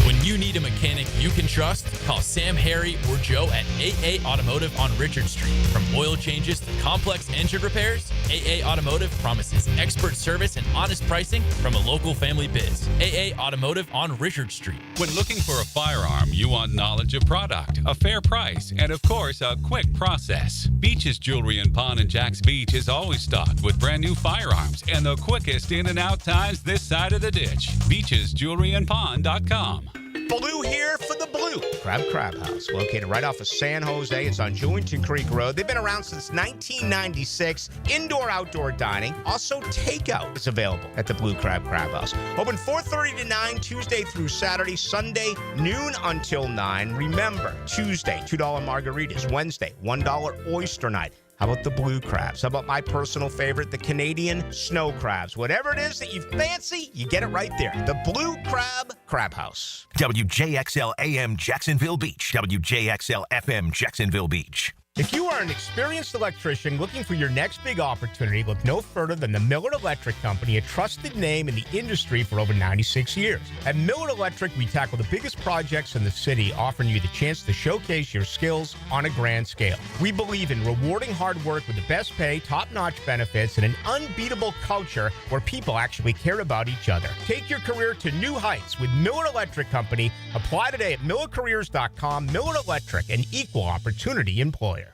When you need a mechanic you can trust, call Sam, Harry, or Joe at AA Automotive on Richard Street. From oil changes to complex engine repairs, AA Automotive promises expert service and honest pricing from a local family biz. AA Automotive on Richard Street. When looking for a firearm, you want knowledge of product, a fair price, and of course, a quick process. Beach's Jewelry and Pawn in Jax Beach is always stocked with brand new firearms and the quickest in and out times this side of the ditch. BeachesJewelryandPawn.com. Blue here for the Blue Crab House, located right off of San Jose. It's on Jewington Creek Road. They've been around since 1996. Indoor-outdoor dining. Also, takeout is available at the Blue Crab House. Open 4:30 to 9, Tuesday through Saturday. Sunday, noon until 9. Remember, Tuesday, $2 margaritas. Wednesday, $1 oyster night. How about the blue crabs? How about my personal favorite, the Canadian snow crabs? Whatever it is that you fancy, you get it right there. The Blue Crab House. WJXL AM Jacksonville Beach. WJXL FM Jacksonville Beach. If you are an experienced electrician looking for your next big opportunity, look no further than the Miller Electric Company, a trusted name in the industry for over 96 years. At Miller Electric, we tackle the biggest projects in the city, offering you the chance to showcase your skills on a grand scale. We believe in rewarding hard work with the best pay, top-notch benefits, and an unbeatable culture where people actually care about each other. Take your career to new heights with Miller Electric Company. Apply today at millercareers.com. Miller Electric, an equal opportunity employer.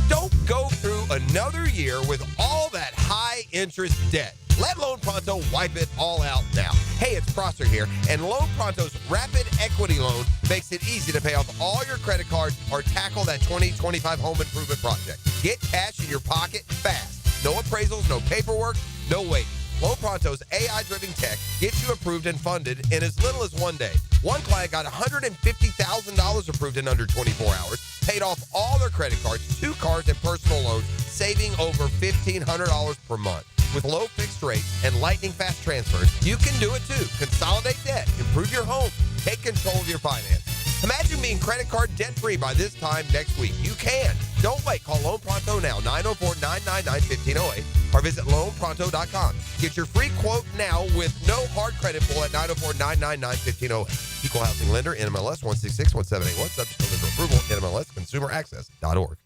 Don't go through another year with all that high-interest debt. Let Loan Pronto wipe it all out now. Hey, it's Prosser here, and Loan Pronto's Rapid Equity Loan makes it easy to pay off all your credit cards or tackle that 2025 home improvement project. Get cash in your pocket fast. No appraisals, no paperwork, no waiting. Loan Pronto's AI-driven tech gets you approved and funded in as little as 1 day. One client got $150,000 approved in under 24 hours, paid off all their credit cards, 2 cars, and personal loans, saving over $1,500 per month. With low fixed rates and lightning fast transfers, you can do it too. Consolidate debt, improve your home, take control of your finances. Imagine being credit card debt-free by this time next week. You can. Don't wait. Call Loan Pronto now, 904-999-1508, or visit loanpronto.com. Get your free quote now with no hard credit pull at 904-999-1508. Equal housing lender, NMLS 166178. Subject to lender approval, NMLSconsumeraccess.org.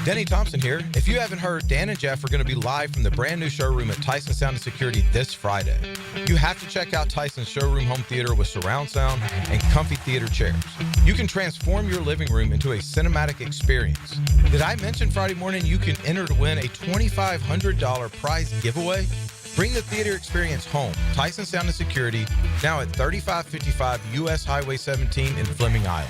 Denny Thompson here. If you haven't heard, Dan and Jeff are going to be live from the brand new showroom at Tyson Sound and Security this Friday. You have to check out Tyson's showroom home theater with surround sound and comfy theater chairs. You can transform your living room into a cinematic experience. Did I mention Friday morning you can enter to win a $2,500 prize giveaway? Bring the theater experience home. Tyson Sound and Security, now at 3555 U.S. Highway 17 in Fleming, Iowa.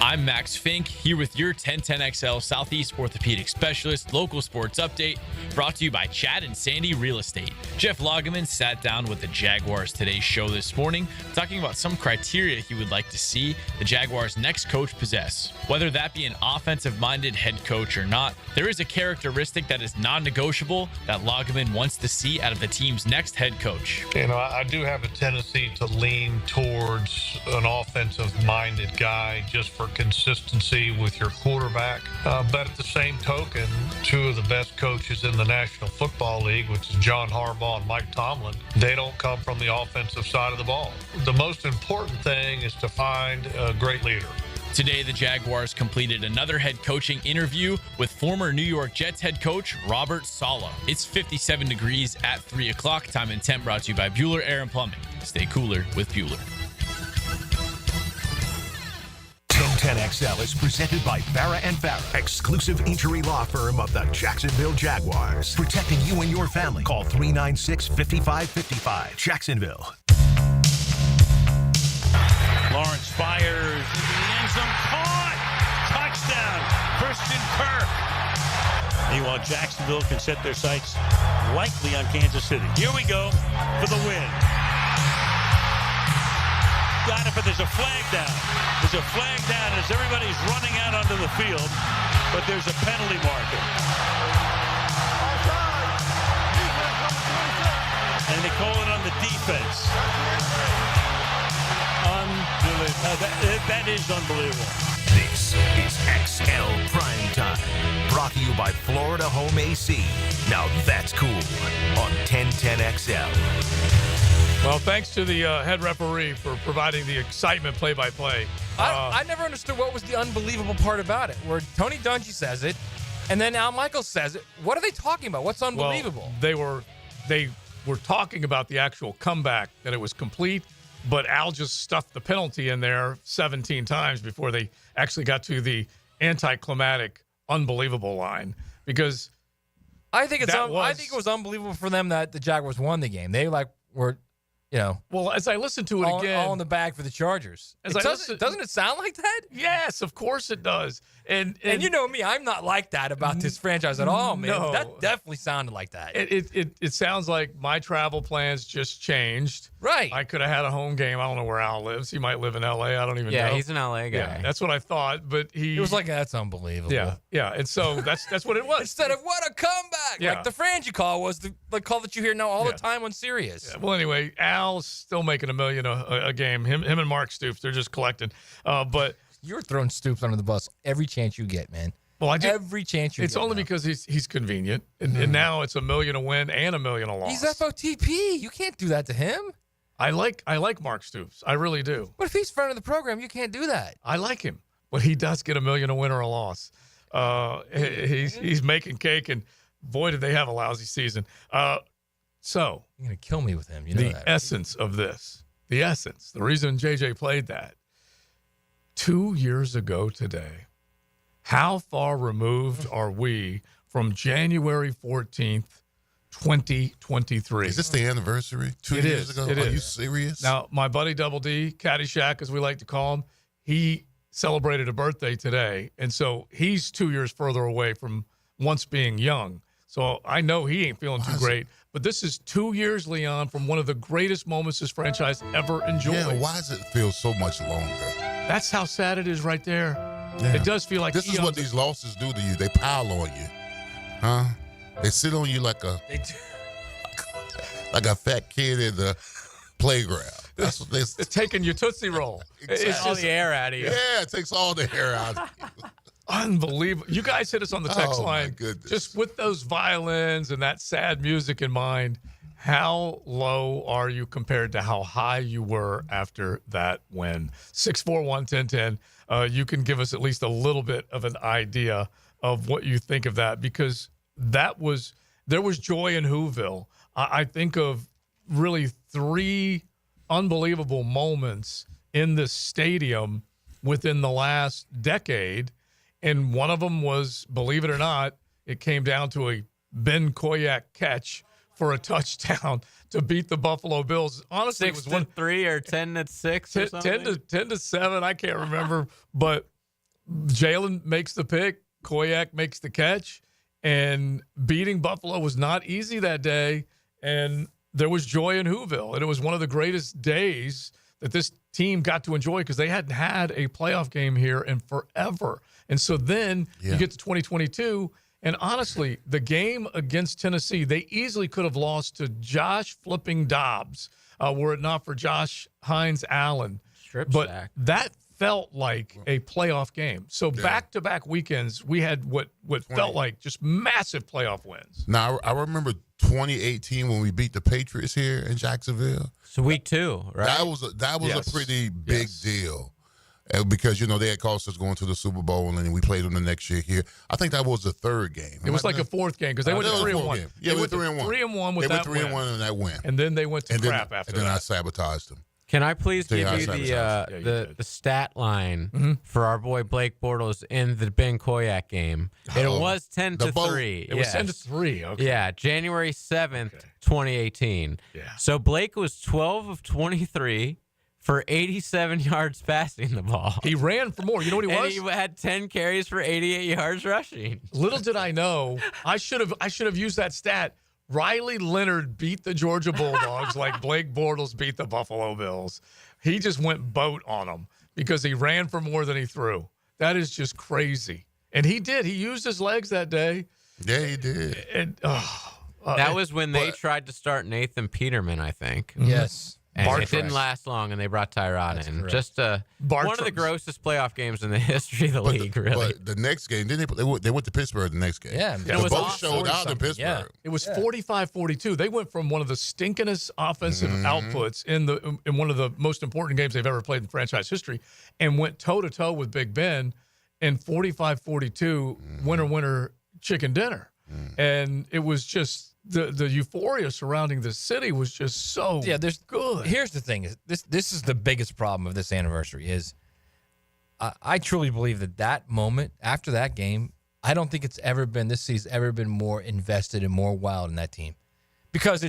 I'm Max Fink, here with your 1010XL Southeast Orthopedic Specialist local sports update, brought to you by Chad and Sandy Real Estate. Jeff Lageman sat down with the Jaguars Today's show this morning, talking about some criteria he would like to see the Jaguars' next coach possess. Whether that be an offensive-minded head coach or not, there is a characteristic that is non-negotiable that Lageman wants to see out of the team's next head coach. You know, I do have a tendency to lean towards an offensive-minded guy just for consistency with your quarterback. But at the same token, two of the best coaches in the National Football League, which is John Harbaugh and Mike Tomlin, they don't come from the offensive side of the ball. The most important thing is to find a great leader. Today, the Jaguars completed another head coaching interview with former New York Jets head coach Robert Saleh. It's 57 degrees at 3 o'clock. Time and Temp brought to you by Bueller Air and Plumbing. Stay cooler with Bueller. 1010XL is presented by Farah and Farah, exclusive injury law firm of the Jacksonville Jaguars. Protecting you and your family. Call 396-5555. Jacksonville. Lawrence fires into the end zone. Caught! Touchdown! Christian Kirk. Meanwhile, Jacksonville can set their sights likely on Kansas City. Here we go for the win. Got it, but there's a flag down. There's a flag down as everybody's running out onto the field, but there's a penalty marker. And they call it on the defense. That is unbelievable. This is XL Primetime, brought to you by Florida Home AC. Now that's cool on 1010XL. Well, thanks to the head referee for providing the excitement play-by-play. I never understood what was the unbelievable part about it, where Tony Dungy says it, and then Al Michaels says it. What are they talking about? What's unbelievable? Well, they were talking about the actual comeback, that it was complete, but Al just stuffed the penalty in there 17 times before they actually got to the anticlimactic unbelievable line, because I think it was unbelievable for them that the Jaguars won the game. They were, Well, as I listened to it again, all in the bag for the Chargers. Doesn't it sound like that? Yes, of course it does. And you know me, I'm not like that about this franchise at all, man. No. That definitely sounded like that. It sounds like my travel plans just changed. Right. I could have had a home game. I don't know where Al lives. He might live in L.A. I don't even know. Yeah, he's an L.A. guy. Yeah, that's what I thought. But It was like, that's unbelievable. Yeah. And so that's what it was. Instead of what a comeback. Yeah. Like the Frangie call was the call that you hear now all the time on Sirius. Yeah, well, anyway, Al's still making $1 million a game. Him and Mark Stoops, they're just collecting. But you're throwing Stoops under the bus every chance you get, man. Well, I do. Every chance you get. It's only because he's convenient, and now it's $1 million a win and $1 million a loss. He's FOTP. You can't do that to him. I like Mark Stoops. I really do. But if he's front of the program, you can't do that. I like him, but he does get $1 million a win or a loss. He's making cake, and boy, did they have a lousy season. So you're gonna kill me with him. You know the that, right? essence of this, the reason JJ played that 2 years ago today. How far removed are we from January 14th, 2023? Is this the anniversary? 2 years ago? It Are is. you serious? Now, my buddy Double D, Caddyshack, as we like to call him, he celebrated a birthday today. And so he's 2 years further away from once being young. So I know he ain't feeling too great. But this is 2 years, Leon, from one of the greatest moments this franchise ever enjoyed. Yeah, why does it feel so much longer? That's how sad it is right there. Yeah. It does feel like this is what these losses do to you. They pile on you, huh? They sit on you like a fat kid in the playground. That's what they. It's taking your Tootsie Roll. Exactly. It's all the air out of you. Yeah, it takes all the air out of you. Unbelievable. You guys hit us on the text line. My goodness. Just with those violins and that sad music in mind, how low are you compared to how high you were after that win? 641-1010. You can give us at least a little bit of an idea of what you think of that, because there was joy in Whoville. I think of really 3 unbelievable moments in this stadium within the last decade. And one of them was, believe it or not, it came down to a Ben Koyak catch for a touchdown to beat the Buffalo Bills. Honestly, it was 6-3 or 10-6 or something. 10-7. I can't remember, but Jalen makes the pick, Koyak makes the catch, and beating Buffalo was not easy that day. And there was joy in Whoville, and it was one of the greatest days that this team got to enjoy, because they hadn't had a playoff game here in forever. And so then you get to 2022. And honestly, the game against Tennessee, they easily could have lost to Josh flipping Dobbs were it not for Josh Hines Allen. Strip but sack. that felt like a playoff game. So back-to-back weekends, we had what felt like just massive playoff wins. Now, I remember 2018 when we beat the Patriots here in Jacksonville. So week 2, right? That was a pretty big deal. Because, they had cost us going to the Super Bowl, and then we played them the next year here. I think that was the third game. It was like a fourth game because they went 3-1. Yeah, they went 3-1. 3-1 with that win. They went 3-1 in that win. And then they went to crap after that. And then I sabotaged them. Can I please give you the stat line for our boy Blake Bortles in the Ben Koyak game? It was 10-3. It was 10-3. Okay. Yeah, January 7th, 2018. Yeah. So Blake was 12 of 23 for 87 yards passing the ball. He ran for more. You know what he was? And he had 10 carries for 88 yards rushing. Little did I know, I should have used that stat. Riley Leonard beat the Georgia Bulldogs like Blake Bortles beat the Buffalo Bills. He just went boat on them because he ran for more than he threw. That is just crazy. And he did. He used his legs that day. Yeah, he did. And that was when they tried to start Nathan Peterman, I think. Yes. And it didn't last long, and they brought Tyrod in. Correct. Just one of the grossest playoff games in the history of the league, really. But the next game, they went to Pittsburgh the next game. Yeah. They both showed out in Pittsburgh. Yeah. It was 45-42. They went from one of the stinkingest offensive outputs in one of the most important games they've ever played in franchise history and went toe-to-toe with Big Ben in 45-42 winner chicken dinner. And it was just the euphoria surrounding the city was just so good. Here's the thing: this is the biggest problem of this anniversary. Is I truly believe that moment after that game, I don't think this city's ever been more invested and more wild in that team, because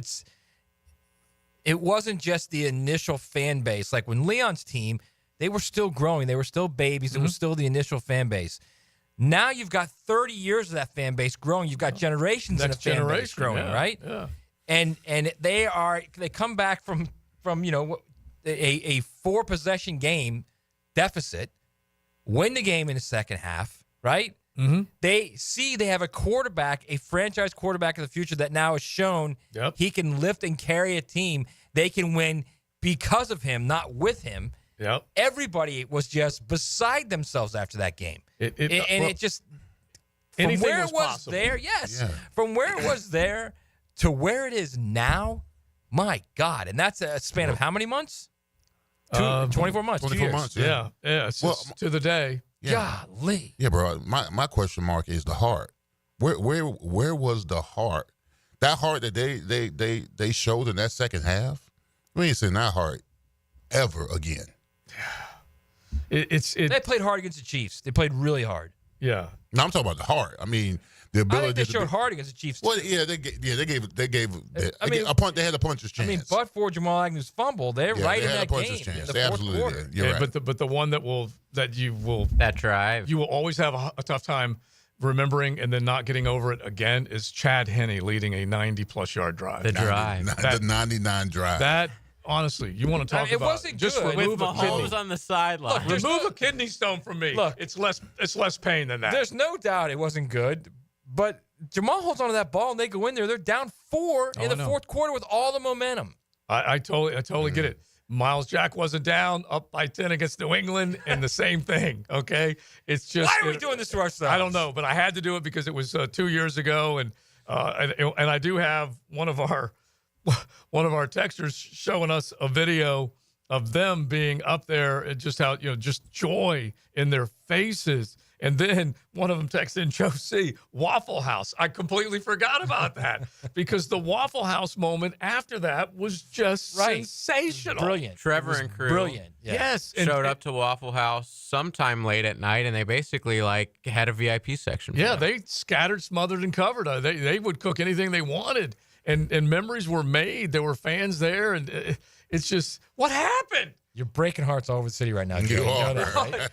it wasn't just the initial fan base. Like when Leon's team, they were still growing, they were still babies. It was still the initial fan base. Now you've got 30 years of that fan base growing. You've got generations of fan base growing, right? Yeah. And they come back from a 4-possession game deficit, win the game in the second half, right? Mm-hmm. They have a quarterback, a franchise quarterback of the future that now has shown he can lift and carry a team. They can win because of him, not with him. Yep. Everybody was just beside themselves after that game. It just from anything where was it was possible. there, from where it was there to where it is now, my God. And that's a span of how many months? 24 months. 24 months. Yeah. It's just to the day. Yeah. Golly. Yeah, bro. My question mark is the heart. Where was the heart? That heart that they showed in that second half. We ain't seen that heart ever again. They played hard against the Chiefs. They played really hard. Yeah. No, I'm talking about the heart. I mean, the ability. I think they showed hard against the Chiefs. Well, yeah, they gave. I mean, a punt. They had a puncher's chance. I mean, but for Jamal Agnew's fumble, they're right in that game. Chance. The they fourth absolutely quarter. did. You're right. But the one that drive you will always have a tough time remembering and then not getting over it again is Chad Henne leading a 90-plus yard drive. The drive. The 99 drive. That. Honestly, you want to talk it about wasn't just good. remove with a kidney. Mahomes on the sideline. Look, remove a kidney stone from me. Look, it's less pain than that. There's no doubt it wasn't good, but Jamal holds onto that ball and they go in there. They're down 4 in the fourth quarter with all the momentum. I totally get it. Miles Jack wasn't down, up by 10 against New England, and the same thing. Okay, it's just why are we doing this to ourselves? I don't know, but I had to do it because it was 2 years ago, and I do have one of our texters showing us a video of them being up there and just how, just joy in their faces. And then one of them texted in, Joe C., Waffle House. I completely forgot about that because the Waffle House moment after that was just sensational. Brilliant. Trevor and crew. Brilliant. Yeah. Yes. Showed up to Waffle House sometime late at night, and they basically had a VIP section. Yeah, they scattered, smothered, and covered. They would cook anything they wanted. And memories were made. There were fans there, and it's just, what happened? You're breaking hearts all over the city right now. You know that, right?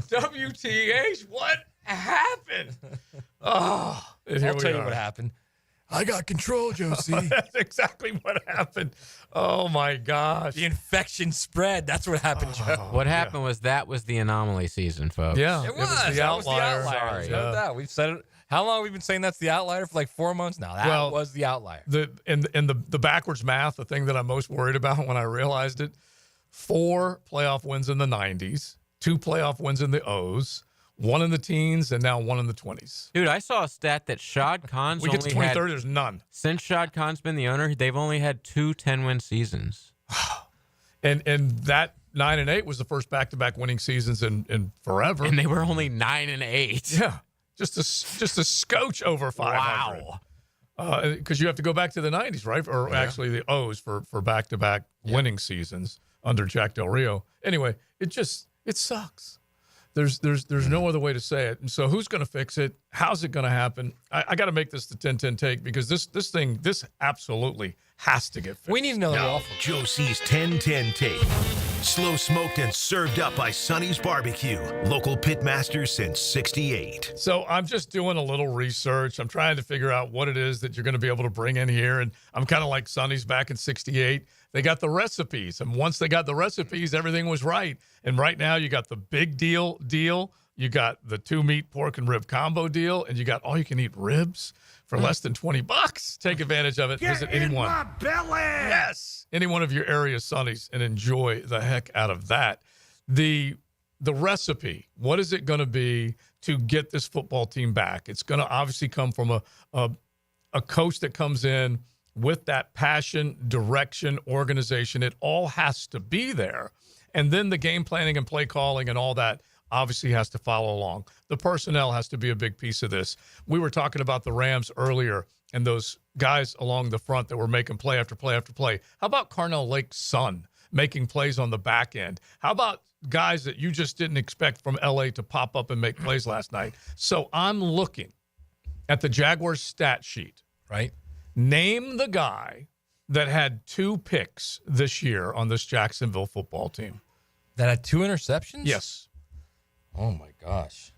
WTH, what happened? Oh, and here I'll we tell you are. what happened. I got control, Josie. That's exactly what happened. Oh, my gosh. The infection spread. That's what happened, Joe. What happened was that was the anomaly season, folks. Yeah, It was the outlier. Sorry. No doubt. We've said it. How long have we been saying that's the outlier? For like 4 months now. That was the outlier. The backwards math, the thing that I'm most worried about when I realized it, 4 playoff wins in the 90s, 2 playoff wins in the O's, 1 in the teens, and now 1 in the 20s. Dude, I saw a stat that Shad Khan's We get to only 2030, there's none. Since Shad Khan's been the owner, they've only had 2 10-win seasons. And that 9-8 was the first back-to-back winning seasons in forever. And they were only 9-8. Yeah, just a scotch over 500. Wow. Because you have to go back to the 90s, right? Or actually the O's for back-to-back winning seasons under Jack Del Rio. Anyway, it sucks. There's no other way to say it. And so who's going to fix it? How's it going to happen? I got to make this the 10-10 take because this absolutely has to get fixed. We need another offer. Joe C's 10-10 take. Slow smoked and served up by Sonny's Barbecue. Local pitmaster since 68. So I'm just doing a little research. I'm trying to figure out what it is that you're going to be able to bring in here. And I'm kind of like Sonny's back in 68. They got the recipes. And once they got the recipes, everything was right. And right now you got the big deal. You got the 2-meat pork and rib combo deal. And you got all-you-can-eat ribs for less than $20. Take advantage of it. Visit anyone. my belly! Yes. Any one of your area Sonny's and enjoy the heck out of that. The recipe, what is it going to be to get this football team back? It's going to obviously come from a coach that comes in with that passion, direction, organization. It all has to be there. And then the game planning and play calling and all that obviously has to follow along. The personnel has to be a big piece of this. We were talking about the Rams earlier and those guys along the front that were making play after play after play. How about Carnell Lake's son making plays on the back end? How about guys that you just didn't expect from L.A. to pop up and make plays last night? So I'm looking at the Jaguars stat sheet. Right. Name the guy that had 2 picks this year on this Jacksonville football team. That had 2 interceptions? Yes. Oh, my gosh.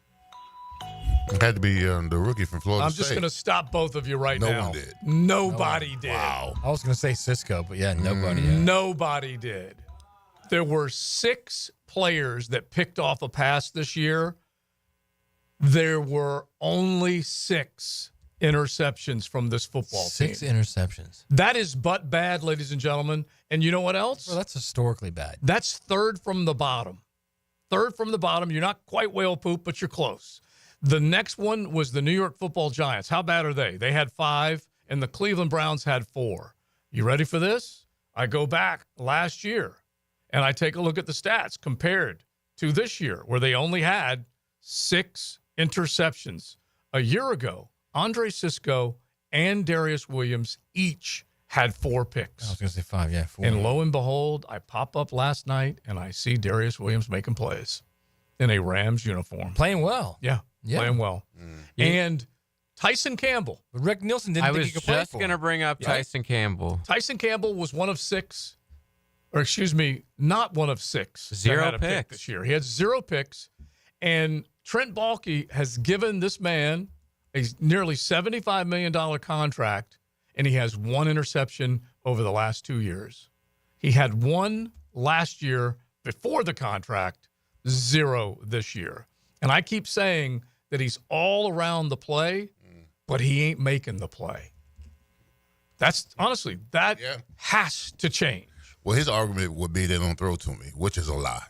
It had to be the rookie from Florida I'm State. just going to stop both of you right now. No one did. Nobody did. Wow. I was going to say Cisco, but yeah, nobody. Nobody did. There were 6 players that picked off a pass this year. There were only 6 interceptions from this football team. 6 interceptions. That is but bad, ladies and gentlemen. And you know what else? Well, that's historically bad. That's third from the bottom. Third from the bottom. You're not quite whale poop, but you're close. The next one was the New York Football Giants. How bad are they? They had 5, and the Cleveland Browns had 4. You ready for this? I go back last year, and I take a look at the stats compared to this year, where they only had 6 interceptions. A year ago, Andre Cisco and Darius Williams each had 4 picks. I was going to say 5, yeah, 4. And lo and behold, I pop up last night, and I see Darius Williams making plays in a Rams uniform. Playing well. Yeah. Playing well. And Tyson Campbell. But Rick Nielsen didn't think he could play for him. I was just going to bring up Tyson Campbell. Tyson Campbell was one of 6, or excuse me, not one of 6. 0 that had a pick picks this year. He had 0 picks. And Trent Baalke has given this man a nearly $75 million contract, and he has 1 interception over the last 2 years. He had 1 last year before the contract, 0 this year. And I keep saying that he's all around the play, but he ain't making the play. That's honestly, that has to change. Well, his argument would be they don't throw to me, which is a lie.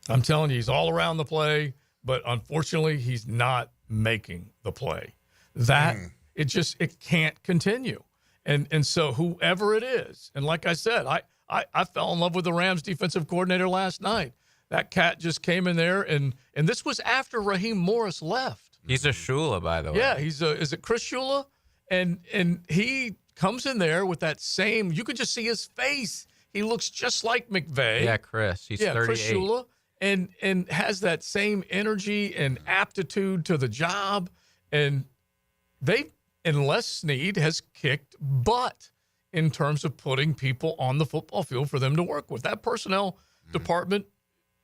I'm telling you, he's all around the play, but unfortunately, he's not making the play. That it can't continue. And so whoever it is, and like I said, I fell in love with the Rams defensive coordinator last night. That cat just came in there, and this was after Raheem Morris left. He's a Shula, by the way. Yeah, is it Chris Shula? And he comes in there with that same, you could just see his face. He looks just like McVay. Yeah, Chris. He's 38. Chris Shula. And has that same energy and aptitude to the job. And Les Snead has kicked butt in terms of putting people on the football field for them to work with. That personnel department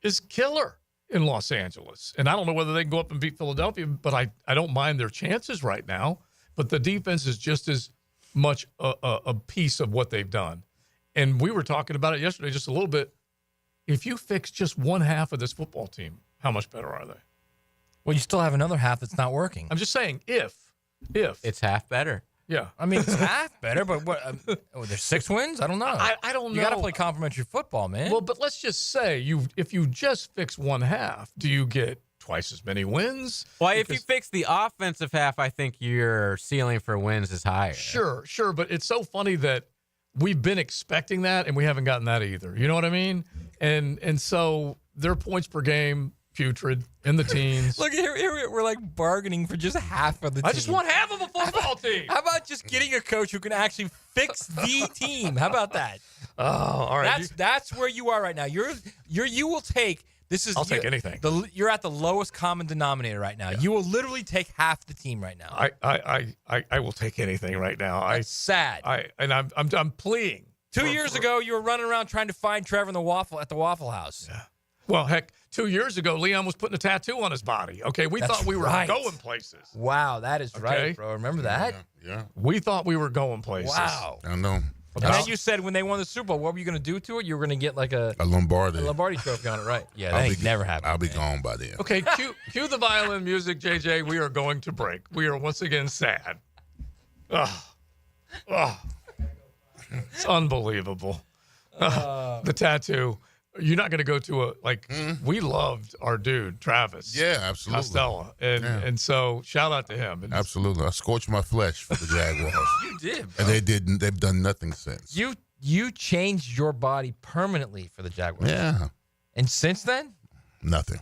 is killer in Los Angeles. And I don't know whether they can go up and beat Philadelphia, but I don't mind their chances right now. But the defense is just as much a piece of what they've done. And we were talking about it yesterday just a little bit. If you fix just one half of this football team, how much better are they? Well, you still have another half that's not working. I'm just saying if. It's half better. Yeah. I mean, it's half better, but what? There's 6 wins? I don't know. I don't know. You got to play complimentary football, man. Well, but let's just say if you just fix one half, do you get twice as many wins? Well, if you fix the offensive half, I think your ceiling for wins is higher. Sure. But it's so funny that we've been expecting that, and we haven't gotten that either. You know what I mean? And so their points per game, putrid, in the teens. Look, here we're like bargaining for just half of the team. I just want half of a football team. How about just getting a coach who can actually fix the team? How about that? Oh, all right. That's where you are right now. You will take. I'll take anything. You're at the lowest common denominator right now. Yeah. You will literally take half the team right now. I will take anything right now. That's sad. I'm pleading. 2 years ago, you were running around trying to find Trevor at the Waffle House. Yeah. Well, heck, 2 years ago, Leon was putting a tattoo on his body. Okay, we thought we were going places. Wow, that is right, bro. Remember that? Yeah. We thought we were going places. Wow. I know. And then you said when they won the Super Bowl, what were you going to do to it? You were going to get like a Lombardi. A Lombardi trophy on it, right? Yeah, that ain't never happened. I'll be gone by then. Okay, cue the violin music, JJ. We are going to break. We are once again sad. It's unbelievable. The tattoo. You're not going to go to we loved our dude, Travis. Yeah, absolutely. Costello. And so shout out to him. Absolutely. I scorched my flesh for the Jaguars. You did, And bro. they've done nothing since. You changed your body permanently for the Jaguars. Yeah. And since then? Nothing.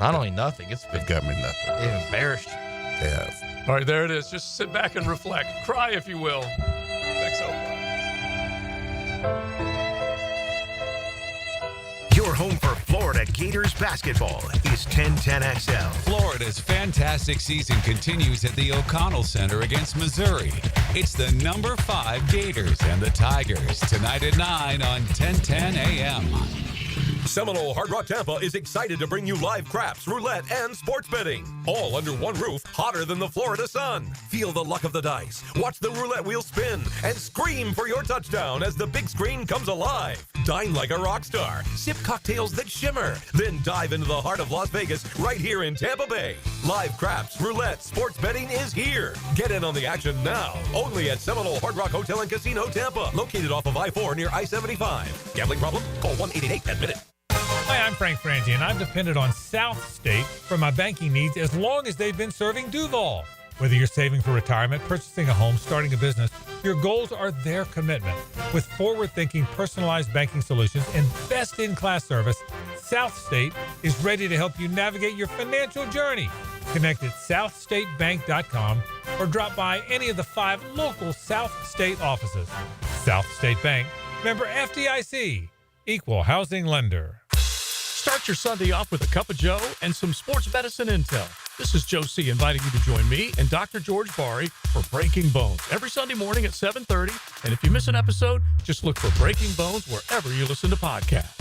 Not only nothing, They've got me nothing. They've embarrassed you. They have. All right, there it is. Just sit back and reflect. Cry if you will. Thanks so much. Your home for Florida Gators basketball is 1010XL. Florida's fantastic season continues at the O'Connell Center against Missouri. It's the number 5 Gators and the Tigers tonight at 9 on 1010 a.m. Seminole Hard Rock Tampa is excited to bring you live craps, roulette, and sports betting. All under one roof, hotter than the Florida sun. Feel the luck of the dice, watch the roulette wheel spin, and scream for your touchdown as the big screen comes alive. Dine like a rock star, sip cocktails that shimmer, then dive into the heart of Las Vegas right here in Tampa Bay. Live craps, roulette, sports betting is here. Get in on the action now, only at Seminole Hard Rock Hotel and Casino Tampa, located off of I-4 near I-75. Gambling problem? Call 1-888-ADMIT-IT. Hi, I'm Frank Frangie, and I've depended on South State for my banking needs as long as they've been serving Duval. Whether you're saving for retirement, purchasing a home, starting a business, your goals are their commitment. With forward-thinking, personalized banking solutions and best-in-class service, South State is ready to help you navigate your financial journey. Connect at southstatebank.com or drop by any of the 5 local South State offices. South State Bank, member FDIC, equal housing lender. Start your Sunday off with a cup of Joe and some sports medicine intel. This is Joe C. inviting you to join me and Dr. George Bari for Breaking Bones every Sunday morning at 7:30. And if you miss an episode, just look for Breaking Bones wherever you listen to podcasts.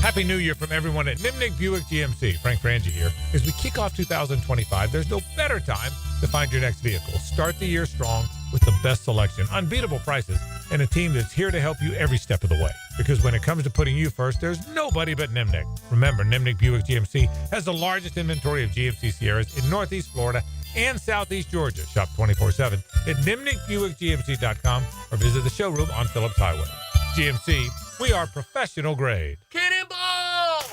Happy New Year from everyone at Nimnik Buick GMC. Frank Frangie here. As we kick off 2025, there's no better time to find your next vehicle. Start the year strong with the best selection, unbeatable prices, and a team that's here to help you every step of the way. Because when it comes to putting you first, there's nobody but Nimnik. Remember, Nimnik Buick GMC has the largest inventory of GMC Sierras in Northeast Florida and Southeast Georgia. Shop 24/7 at NimnikBuickGMC.com or visit the showroom on Phillips Highway. GMC, we are professional grade. Cannonball!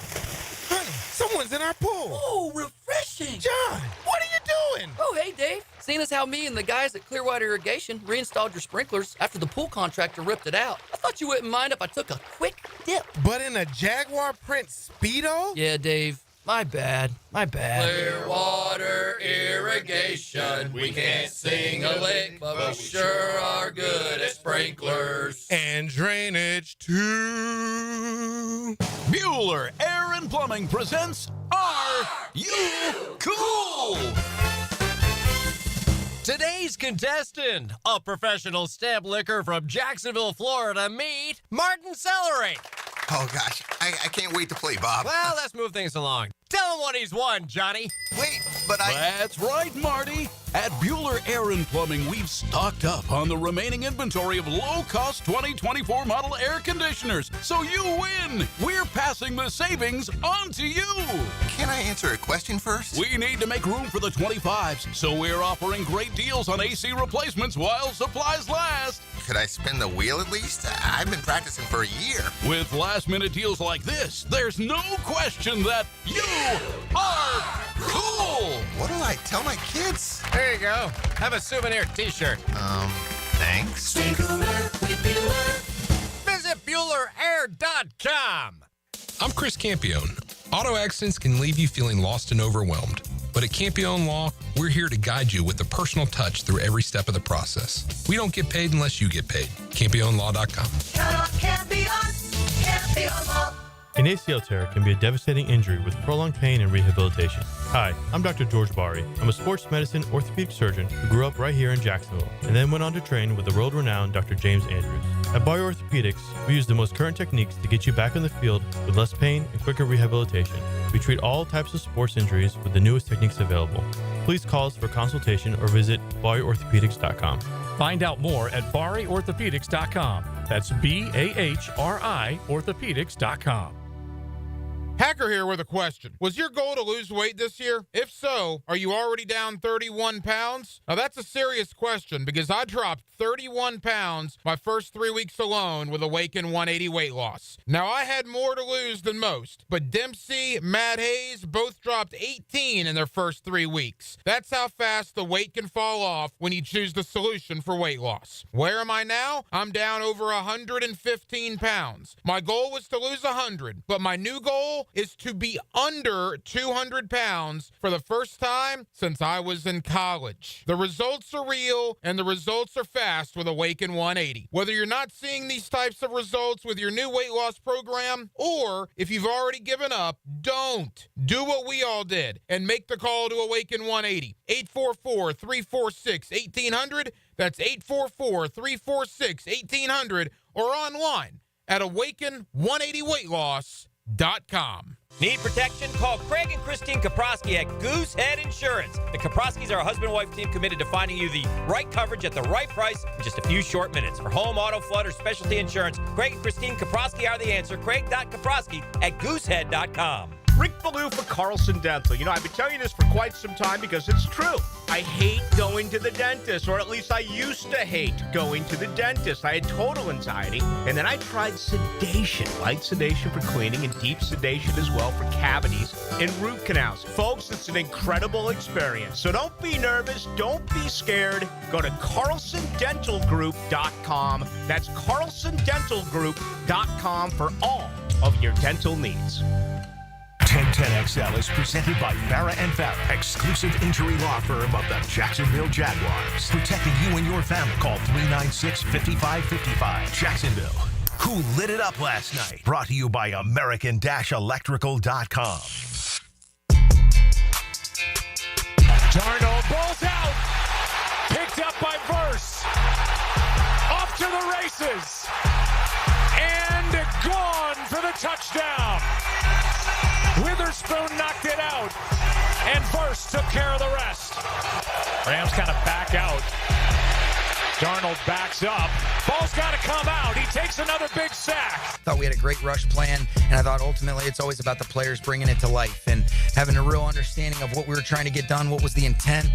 Honey, someone's in our pool. Oh, refreshing. John, what are you doing? Oh, hey, Dave. Seeing as how me and the guys at Clearwater Irrigation reinstalled your sprinklers after the pool contractor ripped it out, I thought you wouldn't mind if I took a quick dip. But in a Jaguar print Speedo? Yeah, Dave. My bad. Clearwater Irrigation. We can't sing a lick, but we sure are good at sprinklers. And drainage, too. Bueller Air and Plumbing presents Are You Cool? Today's contestant, a professional stamp licker from Jacksonville, Florida, meet Martin Celery. Oh, gosh. I can't wait to play, Bob. Well, let's move things along. Tell him what he's won, Johnny. Wait, but That's right, Marty. At Bueller Air and Plumbing, we've stocked up on the remaining inventory of low-cost 2024 model air conditioners, so you win. We're passing the savings on to you. Can I answer a question first? We need to make room for the 25s, so we're offering great deals on AC replacements while supplies last. Could I spin the wheel at least? I've been practicing for a year. With last-minute deals like this, there's no question that you are cool. What do I tell my kids? There you go. Have a souvenir t-shirt. Thanks. Stay cooler with Bueller. Visit BuellerAir.com. I'm Chris Campione. Auto accidents can leave you feeling lost and overwhelmed. But at Campione Law, we're here to guide you with a personal touch through every step of the process. We don't get paid unless you get paid. CampioneLaw.com. Count on Campion. Campion Law. An ACL tear can be a devastating injury with prolonged pain and rehabilitation. Hi, I'm Dr. George Bari. I'm a sports medicine orthopedic surgeon who grew up right here in Jacksonville and then went on to train with the world-renowned Dr. James Andrews. At Bari Orthopedics, we use the most current techniques to get you back on the field with less pain and quicker rehabilitation. We treat all types of sports injuries with the newest techniques available. Please call us for consultation or visit BariOrthopedics.com. Find out more at BariOrthopedics.com. That's BAHRI Orthopedics.com. Hacker here with a question. Was your goal to lose weight this year? If so, are you already down 31 pounds? Now that's a serious question because I dropped 31 pounds my first 3 weeks alone with Awaken 180 weight loss. Now I had more to lose than most, but Dempsey, Matt Hayes both dropped 18 in their first 3 weeks. That's how fast the weight can fall off when you choose the solution for weight loss. Where am I now? I'm down over 115 pounds. My goal was to lose 100, but my new goal is to be under 200 pounds for the first time since I was in college. The results are real and the results are fast with Awaken 180. Whether you're not seeing these types of results with your new weight loss program or if you've already given up, don't. Do what we all did and make the call to Awaken 180. 844-346-1800. That's 844-346-1800 or online at awaken180weightloss.com. Need protection? Call Craig and Christine Kaprosky at Goosehead Insurance. The Kaproskys are a husband-wife team committed to finding you the right coverage at the right price in just a few short minutes. For home, auto, flood, or specialty insurance, Craig and Christine Kaprosky are the answer. Craig.Kaprosky at Goosehead.com. Rick Ballou for Carlson Dental. You know, I've been telling you this for quite some time because it's true. I hate going to the dentist, or at least I used to hate going to the dentist. I had total anxiety, and then I tried sedation, light sedation for cleaning and deep sedation as well for cavities and root canals. Folks, it's an incredible experience. So don't be nervous. Don't be scared. Go to CarlsonDentalGroup.com. That's CarlsonDentalGroup.com for all of your dental needs. 1010XL is presented by Farah & Farah, exclusive injury law firm of the Jacksonville Jaguars. Protecting you and your family. Call 396-5555. Jacksonville. Who lit it up last night? Brought to you by American-Electrical.com. Darnold, ball's out. Picked up by Verse. Off to the races. And gone for the touchdown. Witherspoon knocked it out, and Verse took care of the rest. Rams kind of back out. Darnold backs up. Ball's got to come out. He takes another big sack. Thought we had a great rush plan, and I thought ultimately it's always about the players bringing it to life and having a real understanding of what we were trying to get done, what was the intent.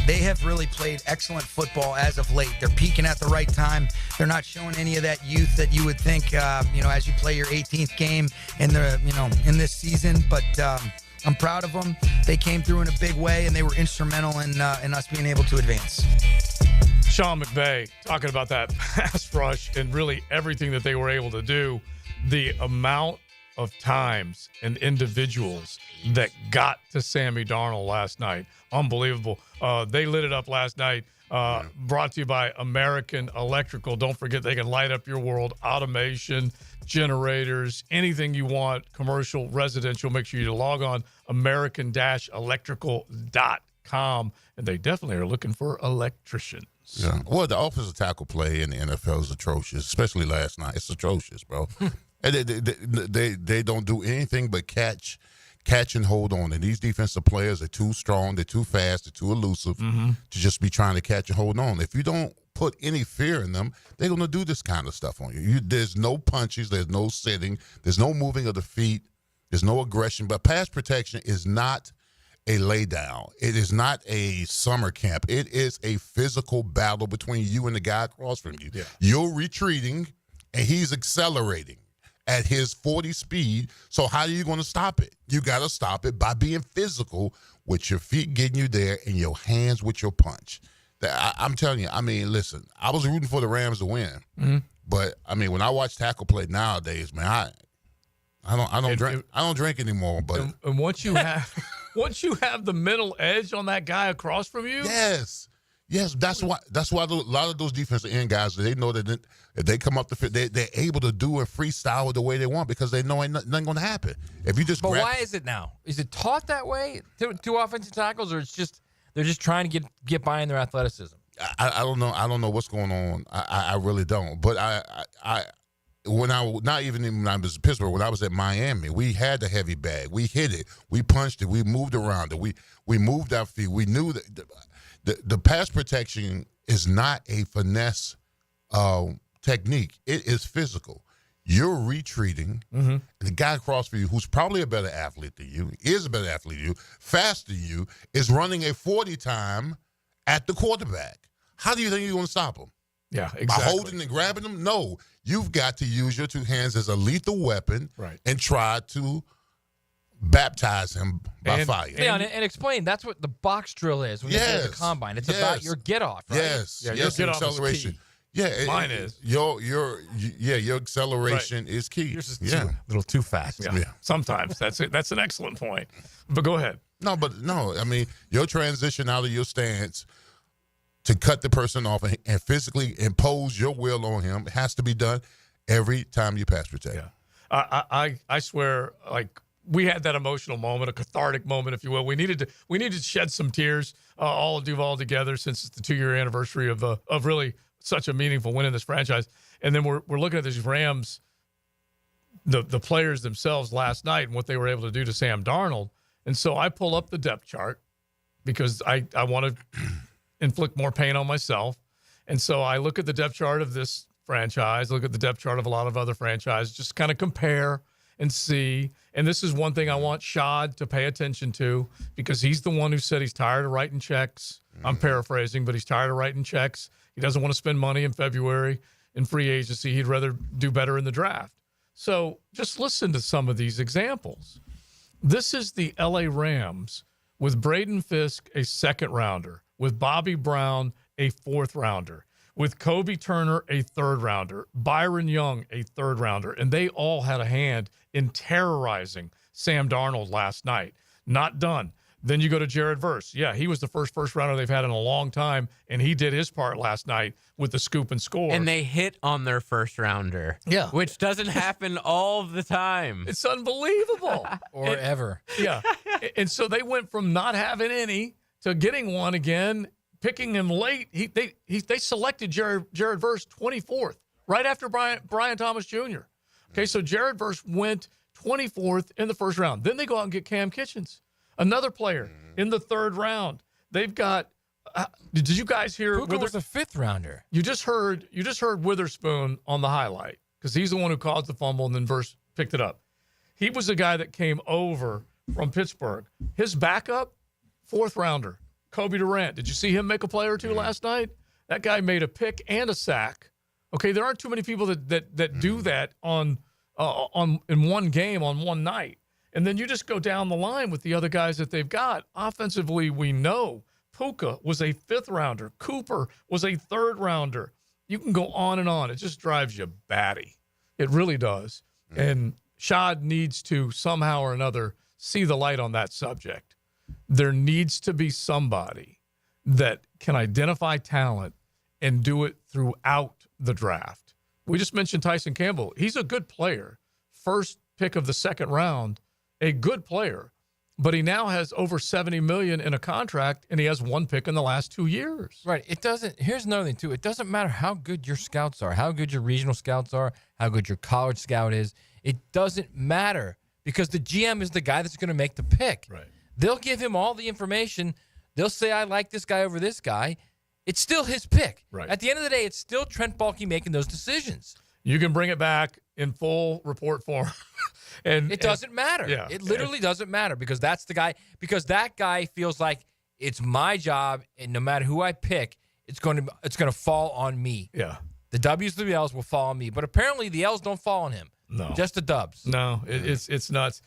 They have really played excellent football as of late. They're peaking at the right time. They're not showing any of that youth that you would think, as you play your 18th game in in this season. But I'm proud of them. They came through in a big way, and they were instrumental in us being able to advance. Sean McVay talking about that pass rush and really everything that they were able to do. The amount of times and individuals that got to Sammy Darnold last night. Unbelievable. They lit it up last night. Brought to you by American Electrical. Don't forget they can light up your world. Automation, generators, anything you want, commercial, residential. Make sure you log on American-Electrical.com. And they definitely are looking for electricians. Yeah. Well, the offensive tackle play in the NFL is atrocious, especially last night. It's atrocious, bro. And they don't do anything but catch catch and hold on. And these defensive players are too strong, they're too fast, they're too elusive to just be trying to catch and hold on. If you don't put any fear in them, they're going to do this kind of stuff on you. There's no punches, there's no sitting, there's no moving of the feet, there's no aggression. But pass protection is not a lay down. It is not a summer camp. It is a physical battle between you and the guy across from you. Yeah. You're retreating, and he's accelerating at his 40 speed. So how are you going to stop it? You got to stop it by being physical with your feet getting you there and your hands with your punch. I'm telling you, I mean, listen, I was rooting for the Rams to win. But, I mean, when I watch tackle play nowadays, man, I don't drink anymore. But and once you have the mental edge on that guy across from you, yes, that's why a lot of those defensive end guys, they know that if they come up the field, they're able to do and freestyle the way they want because they know ain't nothing going to happen. If you just why is it now? Is it taught that way to offensive tackles, or it's just they're just trying to get by in their athleticism? I don't know. I don't know what's going on. I really don't. But when I was in Pittsburgh, when I was at Miami, we had the heavy bag. We hit it. We punched it. We moved around it. We moved our feet. We knew that the pass protection is not a finesse technique. It is physical. You're retreating. And the guy across from you, who's probably a better athlete than you, faster than you, is running a 40 time at the quarterback. How do you think you're going to stop him? Yeah, exactly. By holding and grabbing them? No. You've got to use your two hands as a lethal weapon and try to baptize him by fire. Leon, and explain, that's what the box drill is when you play the combine. It's about your get-off, right? Yes, your get-off acceleration. Yeah, mine is. Your acceleration is key. Yours is a little too fast. Yeah. Sometimes. That's it. That's an excellent point. But go ahead. No, I mean, your transition out of your stance to cut the person off and physically impose your will on him has to be done every time you pass protect. Yeah. I swear, like, we had that emotional moment, a cathartic moment, if you will. We needed to shed some tears, all of Duval together, since it's the 2-year anniversary of really such a meaningful win in this franchise. And then we're looking at these Rams, the players themselves last night and what they were able to do to Sam Darnold. And so I pull up the depth chart because I want to inflict more pain on myself. And so I look at the depth chart of this franchise, look at the depth chart of a lot of other franchises, just kind of compare and see. And this is one thing I want Shad to pay attention to, because he's the one who said he's tired of writing checks. I'm paraphrasing, but he's tired of writing checks. He doesn't want to spend money in February in free agency. He'd rather do better in the draft. So just listen to some of these examples. This is the LA Rams with Braden Fisk, a second rounder, with Bobby Brown, a fourth rounder, with Kobe Turner, a third rounder, Byron Young, a third rounder, and they all had a hand in terrorizing Sam Darnold last night. Not done. Then you go to Jared Verse. Yeah, he was the first rounder they've had in a long time, and he did his part last night with the scoop and score. And they hit on their first rounder. Yeah. Which doesn't happen all the time. It's unbelievable. Ever. Yeah. And so they went from not having any to getting one again, picking him late. They selected Jared Verse 24th, right after Brian Thomas Jr. Okay, so Jared Verse went 24th in the first round. Then they go out and get Cam Kitchens, another player in the third round. They've got. Did you guys hear? Puka was a fifth rounder. You just heard Witherspoon on the highlight, because he's the one who caused the fumble and then Verse picked it up. He was the guy that came over from Pittsburgh. His backup, fourth rounder, Kobe Durant. Did you see him make a play or two last night? That guy made a pick and a sack. Okay, there aren't too many people that do that on in one game on one night. And then you just go down the line with the other guys that they've got. Offensively, we know Puka was a fifth rounder. Cooper was a third rounder. You can go on and on. It just drives you batty. It really does. And Shad needs to somehow or another see the light on that subject. There needs to be somebody that can identify talent and do it throughout the draft. We just mentioned Tyson Campbell. He's a good player. First pick of the second round, a good player. But he now has over $70 million in a contract, and he has one pick in the last 2 years. Right. Here's another thing, too. It doesn't matter how good your scouts are, how good your regional scouts are, how good your college scout is. It doesn't matter, because the GM is the guy that's going to make the pick. Right. They'll give him all the information. They'll say, I like this guy over this guy. It's still his pick. Right. At the end of the day, it's still Trent Baalke making those decisions. You can bring it back in full report form. and It doesn't matter. Yeah. It literally doesn't matter because that's the guy. Because that guy feels like it's my job, and no matter who I pick, it's going to fall on me. Yeah. The W's and the L's will fall on me. But apparently the L's don't fall on him. No. Just the dubs. No, it's nuts.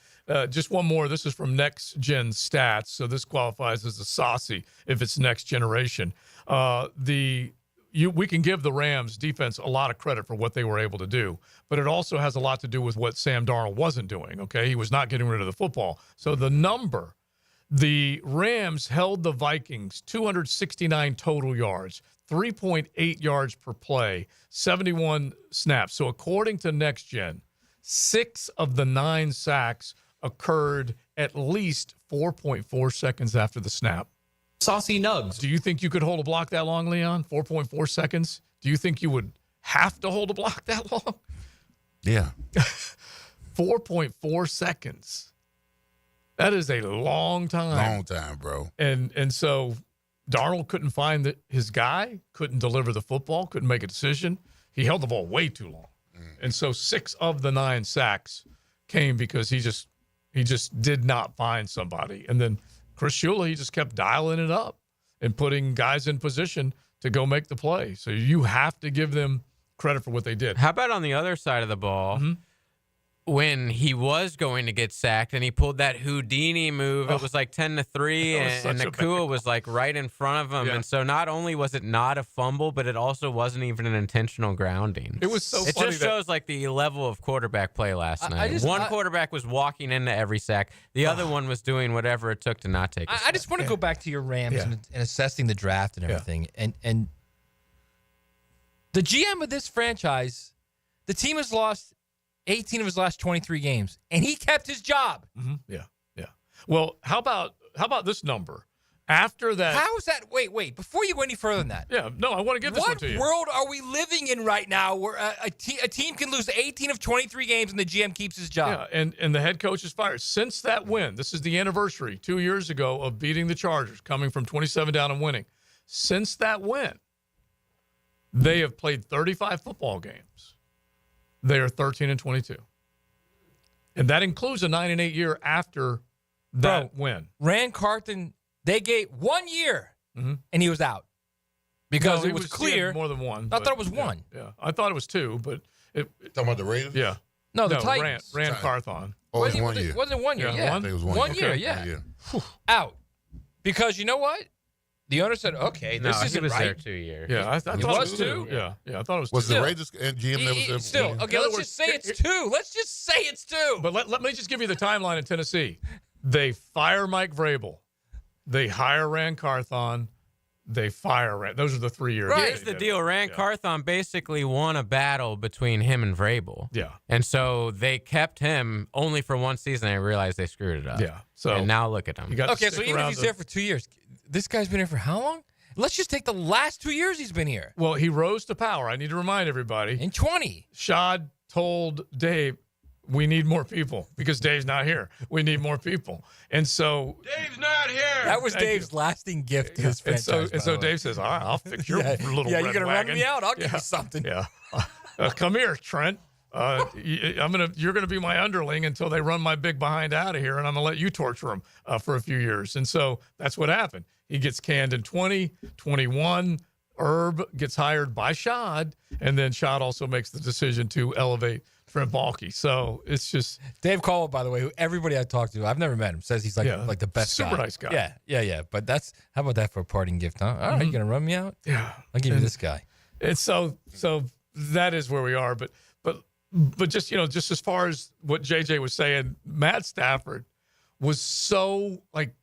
Just one more. This is from Next Gen Stats, so this qualifies as a saucy if it's next generation. We can give the Rams defense a lot of credit for what they were able to do, but it also has a lot to do with what Sam Darnold wasn't doing. Okay, he was not getting rid of the football. So the Rams held the Vikings 269 total yards, 3.8 yards per play, 71 snaps. So according to Next Gen, 6 of the 9 sacks occurred at least 4.4 seconds after the snap. Saucy nugs. Do you think you could hold a block that long, Leon? 4.4 seconds? Do you think you would have to hold a block that long? Yeah. 4.4 seconds. That is a long time. Long time, bro. And so Darnold couldn't find his guy, couldn't deliver the football, couldn't make a decision. He held the ball way too long. And so 6 of the 9 sacks came because he just did not find somebody. And then Chris Shula, he just kept dialing it up and putting guys in position to go make the play. So you have to give them credit for what they did. How about on the other side of the ball? When he was going to get sacked and he pulled that Houdini move, it was like 10-3, and Nakua was like right in front of him. Yeah. And so not only was it not a fumble, but it also wasn't even an intentional grounding. It was so It funny just shows like the level of quarterback play last night. One quarterback was walking into every sack. The other one was doing whatever it took to not take a sack. I just want to go back to your Rams and assessing the draft and everything. And the GM of this franchise, the team has lost 18 of his last 23 games, and he kept his job. Yeah. Well, how about this number? After that, How is that? Wait. Before you go any further than that. Yeah, no, I want to give this one to you. What world are we living in right now where a team can lose 18 of 23 games and the GM keeps his job? Yeah, and the head coach is fired. Since that win, this is the anniversary 2 years ago of beating the Chargers, coming from 27 down and winning. Since that win, they have played 35 football games. They are 13-22. And that includes a 9-8 year after that win. Rand Carthon, they gave 1 year, and he was out. Because No, it was he clear. had more than one. I thought it was one. Yeah, I thought it was 2, but Talking about the Raiders? yeah. No, the Titans. Rand Carthon. Oh, it's Wasn't- 1 year. Wasn't 1 year, Yeah, yeah. one? I think it was 1 1 year. year, Okay. yeah. 1 year. Out. Because you know what? The owner said, okay, No, this he isn't was right. there 2 years. Yeah, I thought He it was was too? 2. Yeah, I thought it was 2. Was the Raiders and GM never said Still, one? okay, In other let's words, just say it's 2. Let's just say it's 2. But let me just give you the timeline in Tennessee. They fire Mike Vrabel. They hire Rand Carthon. They fire Rand. Those are the 3 years. Here's the deal. Rand Carthon basically won a battle between him and Vrabel. Yeah. And so they kept him only for 1 season and realized they screwed it up. Yeah. So and now look at him. You got to Okay, so stick even if around he's there for 2 years, this guy's been here for how long? Let's just take the last 2 years he's been here. Well, he rose to power. I need to remind everybody. In 20. Shad told Dave, we need more people because Dave's not here. We need more people. And so Dave's not here. That was Thank Dave's you. lasting gift to his and franchise. so Dave says, all right, I'll fix your Yeah, little yeah, red you're gonna wagon. run me out. I'll give you something. Yeah. Come here, Trent. You're gonna be my underling until they run my big behind out of here, and I'm gonna let you torture him for a few years. And so that's what happened. He gets canned in 20, 21. Herb gets hired by Shad, and then Shad also makes the decision to elevate Trent Baalke. So it's just Dave Caldwell, by the way, who everybody I talked to, I've never met him, says he's like the best super guy. nice guy. Yeah. But how about that for a parting gift, huh? All right, you're gonna run me out? Yeah. I'll give you this guy. It's so that is where we are. But just just as far as what JJ was saying, Matt Stafford was so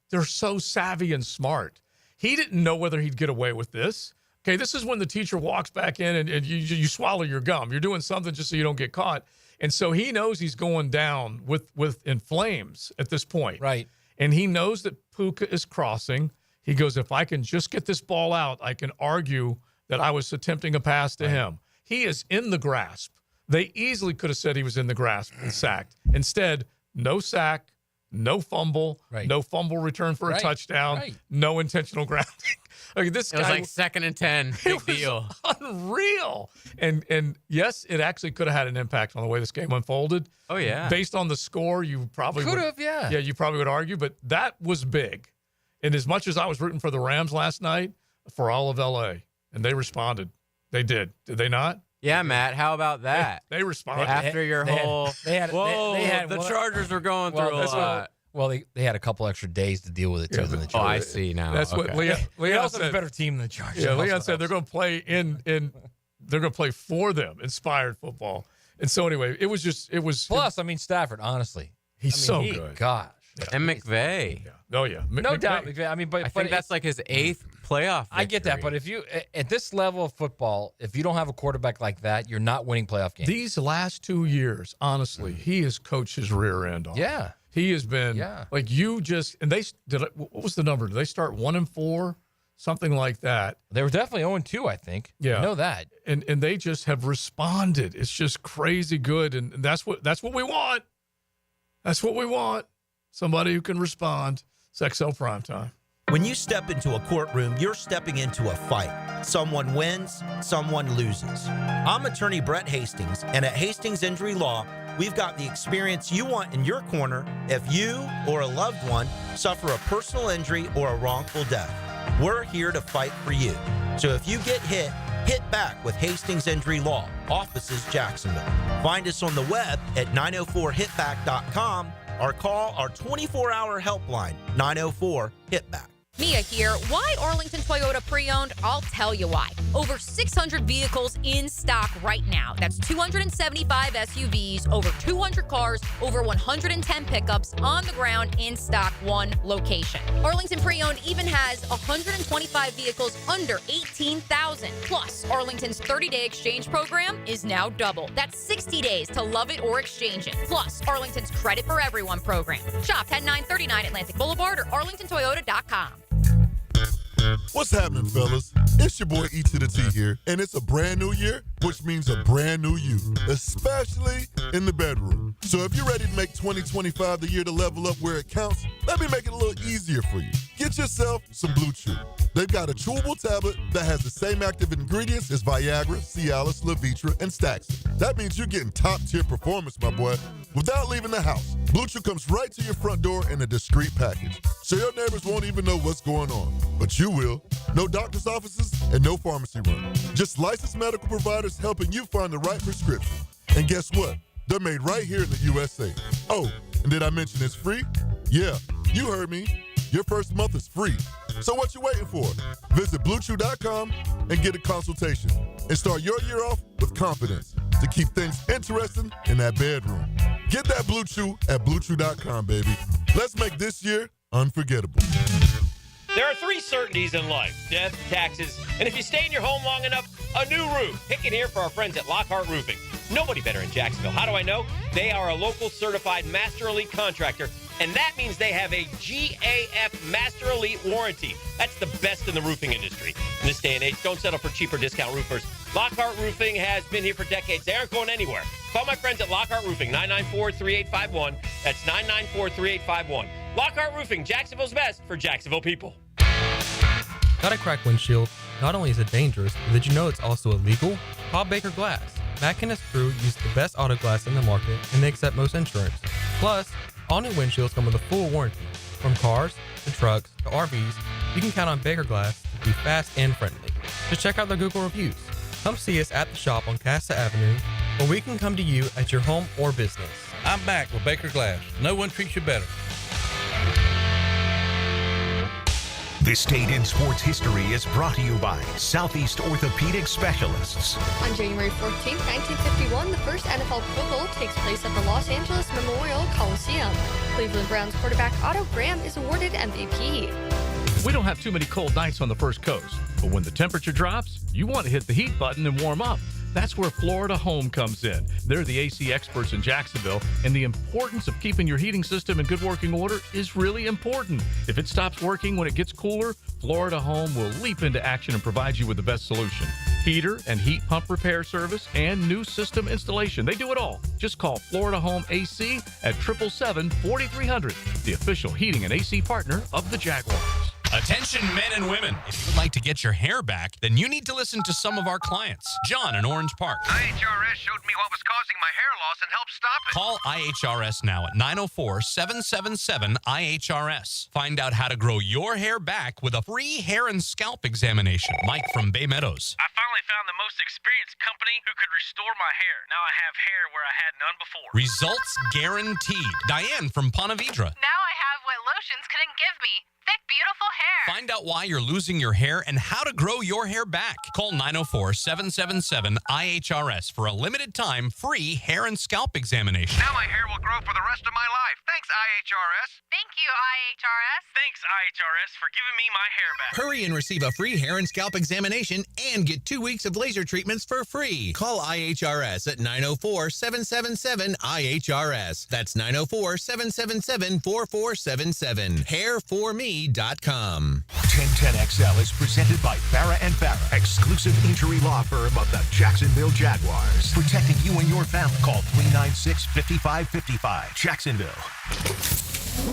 they're so savvy and smart. He didn't know whether he'd get away with this. Okay, this is when the teacher walks back in and you swallow your gum. You're doing something just so you don't get caught. And so he knows he's going down in flames at this point. Right. And he knows that Puka is crossing. He goes, if I can just get this ball out, I can argue that I was attempting a pass to him. He is in the grasp. They easily could have said he was in the grasp and sacked. Instead, no sack, no fumble, no fumble return for a touchdown, no intentional grounding. Like this It was guy like 2nd and 10. Big deal. Unreal. And yes, it actually could have had an impact on the way this game unfolded. Oh, yeah. Based on the score, you probably Could have, yeah. Yeah, you probably would argue, but that was big. And as much as I was rooting for the Rams last night, for all of LA, and they responded. They did. Did they not? Yeah, Matt. How about that? They responded. After your whole. The Chargers were going through a lot. Well, they had a couple extra days to deal with it too than the Chargers. Oh, I see now. That's what Leon also said. a better team than the Chargers. Yeah, Leon said they're going to play they're going to play for them, inspired football. And so anyway, it was. Plus, I mean, Stafford, honestly, he's so good. Gosh. Yeah. And McVay. Oh yeah, no doubt. McVay. I mean, but I think that's like his 8th playoff victory. I get that, but if you at this level of football, if you don't have a quarterback like that, you're not winning playoff games. These last 2 years, honestly, he has coached his rear end off. Yeah, he has been. Yeah. Like you just and they did. What was the number? Did they start 1-4, something like that? They were definitely 0-2, I think. Yeah, I know that. And they just have responded. It's just crazy good, and that's what we want. That's what we want. Somebody who can respond. It's XL Primetime. When you step into a courtroom, you're stepping into a fight. Someone wins, someone loses. I'm attorney Brett Hastings, and at Hastings Injury Law, we've got the experience you want in your corner if you or a loved one suffer a personal injury or a wrongful death. We're here to fight for you. So if you get hit back with Hastings Injury Law, offices Jacksonville. Find us on the web at 904hitback.com or call our 24-hour helpline, 904-HIT-BACK. Mia here. Why Arlington Toyota Pre-Owned? I'll tell you why. Over 600 vehicles in stock right now. That's 275 SUVs, over 200 cars, over 110 pickups on the ground in stock, one location. Arlington Pre-Owned even has 125 vehicles under $18,000. Plus, Arlington's 30-day exchange program is now double. That's 60 days to love it or exchange it. Plus, Arlington's Credit for Everyone program. Shop 10939 Atlantic Boulevard or arlingtontoyota.com. What's happening, fellas? It's your boy E to the T here, and it's a brand new year, which means a brand new you, especially in the bedroom. So if you're ready to make 2025 the year to level up where it counts, let me make it a little easier for you. Get yourself some Blue Chew. They've got a chewable tablet that has the same active ingredients as Viagra, Cialis, Levitra, and Staxin. That means you're getting top-tier performance, my boy, without leaving the house. Blue Chew comes right to your front door in a discreet package, so your neighbors won't even know what's going on. But you will. No doctor's offices and no pharmacy run. Just licensed medical providers helping you find the right prescription. And guess what? They're made right here in the USA. Oh, and did I mention it's free? Yeah, you heard me. Your first month is free. So what you waiting for? Visit BlueChew.com and get a consultation. And start your year off with confidence to keep things interesting in that bedroom. Get that Blue Chew at BlueChew.com, baby. Let's make this year unforgettable. There are 3 certainties in life: death, taxes, and if you stay in your home long enough, a new roof. Pick it here for our friends at Lockhart Roofing. Nobody better in Jacksonville. How do I know? They are a local certified Master Elite contractor, and that means they have a GAF Master Elite warranty. That's the best in the roofing industry. In this day and age, don't settle for cheaper discount roofers. Lockhart Roofing has been here for decades. They aren't going anywhere. Call my friends at Lockhart Roofing, 994-3851. That's 994-3851. Lockhart Roofing, Jacksonville's best for Jacksonville people. Got a cracked windshield? Not only is it dangerous, but did you know it's also illegal? Call Baker Glass. Mac and his crew use the best auto glass in the market, and they accept most insurance. Plus, all new windshields come with a full warranty. From cars to trucks to RVs, you can count on Baker Glass to be fast and friendly. Just check out their Google reviews. Come see us at the shop on Casta Avenue, or we can come to you at your home or business. I'm back with Baker Glass. No one treats you better. This Date in Sports History is brought to you by Southeast Orthopedic Specialists. On January 14, 1951, the first NFL Pro Bowl takes place at the Los Angeles Memorial Coliseum. Cleveland Browns quarterback Otto Graham is awarded MVP. We don't have too many cold nights on the First Coast, but when the temperature drops, you want to hit the heat button and warm up. That's where Florida Home comes in. They're the AC experts in Jacksonville, and the importance of keeping your heating system in good working order is really important. If it stops working when it gets cooler, Florida Home will leap into action and provide you with the best solution. Heater and heat pump repair service and new system installation. They do it all. Just call Florida Home AC at 877-4300, the official heating and AC partner of the Jaguars. Attention men and women. If you would like to get your hair back, then you need to listen to some of our clients. John in Orange Park. IHRS showed me what was causing my hair loss and helped stop it. Call IHRS now at 904-777-IHRS. Find out how to grow your hair back with a free hair and scalp examination. Mike from Bay Meadows. I finally found the most experienced company who could restore my hair. Now I have hair where I had none before. Results guaranteed. Diane from Ponte Vedra. Now I have what lotions couldn't give me. Thick, beautiful hair. Find out why you're losing your hair and how to grow your hair back. Call 904-777-IHRS for a limited time free hair and scalp examination. Now my hair will grow for the rest of my life. Thanks, IHRS. Thank you, IHRS. Thanks, IHRS, for giving me my hair back. Hurry and receive a free hair and scalp examination and get 2 weeks of laser treatments for free. Call IHRS at 904-777-IHRS. That's 904-777-4477. Hair4me.com. 1010XL is presented by Farah and Farah, exclusive injury law firm of the Jacksonville Jaguars. Protecting you and your family. Call 396-5555. Jacksonville.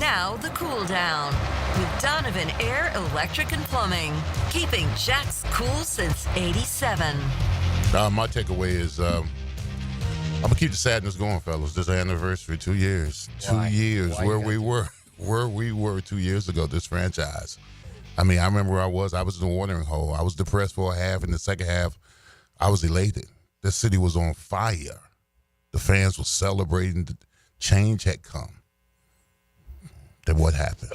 Now the cool down with Donovan Air, Electric and Plumbing, keeping Jack's cool since '87. My takeaway is I'm gonna keep the sadness going, fellas. This anniversary, 2 years, 2 years where we were 2 years ago. This franchise. I mean, I remember where I was in the watering hole. I was depressed for a half. In the second half, I was elated. The city was on fire. The fans were celebrating. The change had come. Then what happened?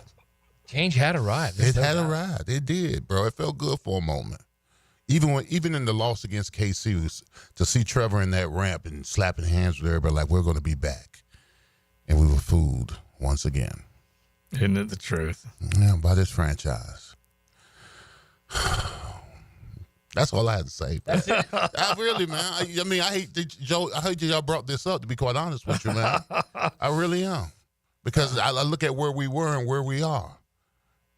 Change had arrived. It had arrived. It did, bro. It felt good for a moment. Even in the loss against KC, to see Trevor in that ramp and slapping hands with everybody like, we're going to be back. And we were fooled once again. Isn't it the truth? Yeah, by this franchise. That's all I had to say. That's it. I really, man. I hate that y'all brought this up, to be quite honest with you, man. I really am. Because I look at where we were and where we are.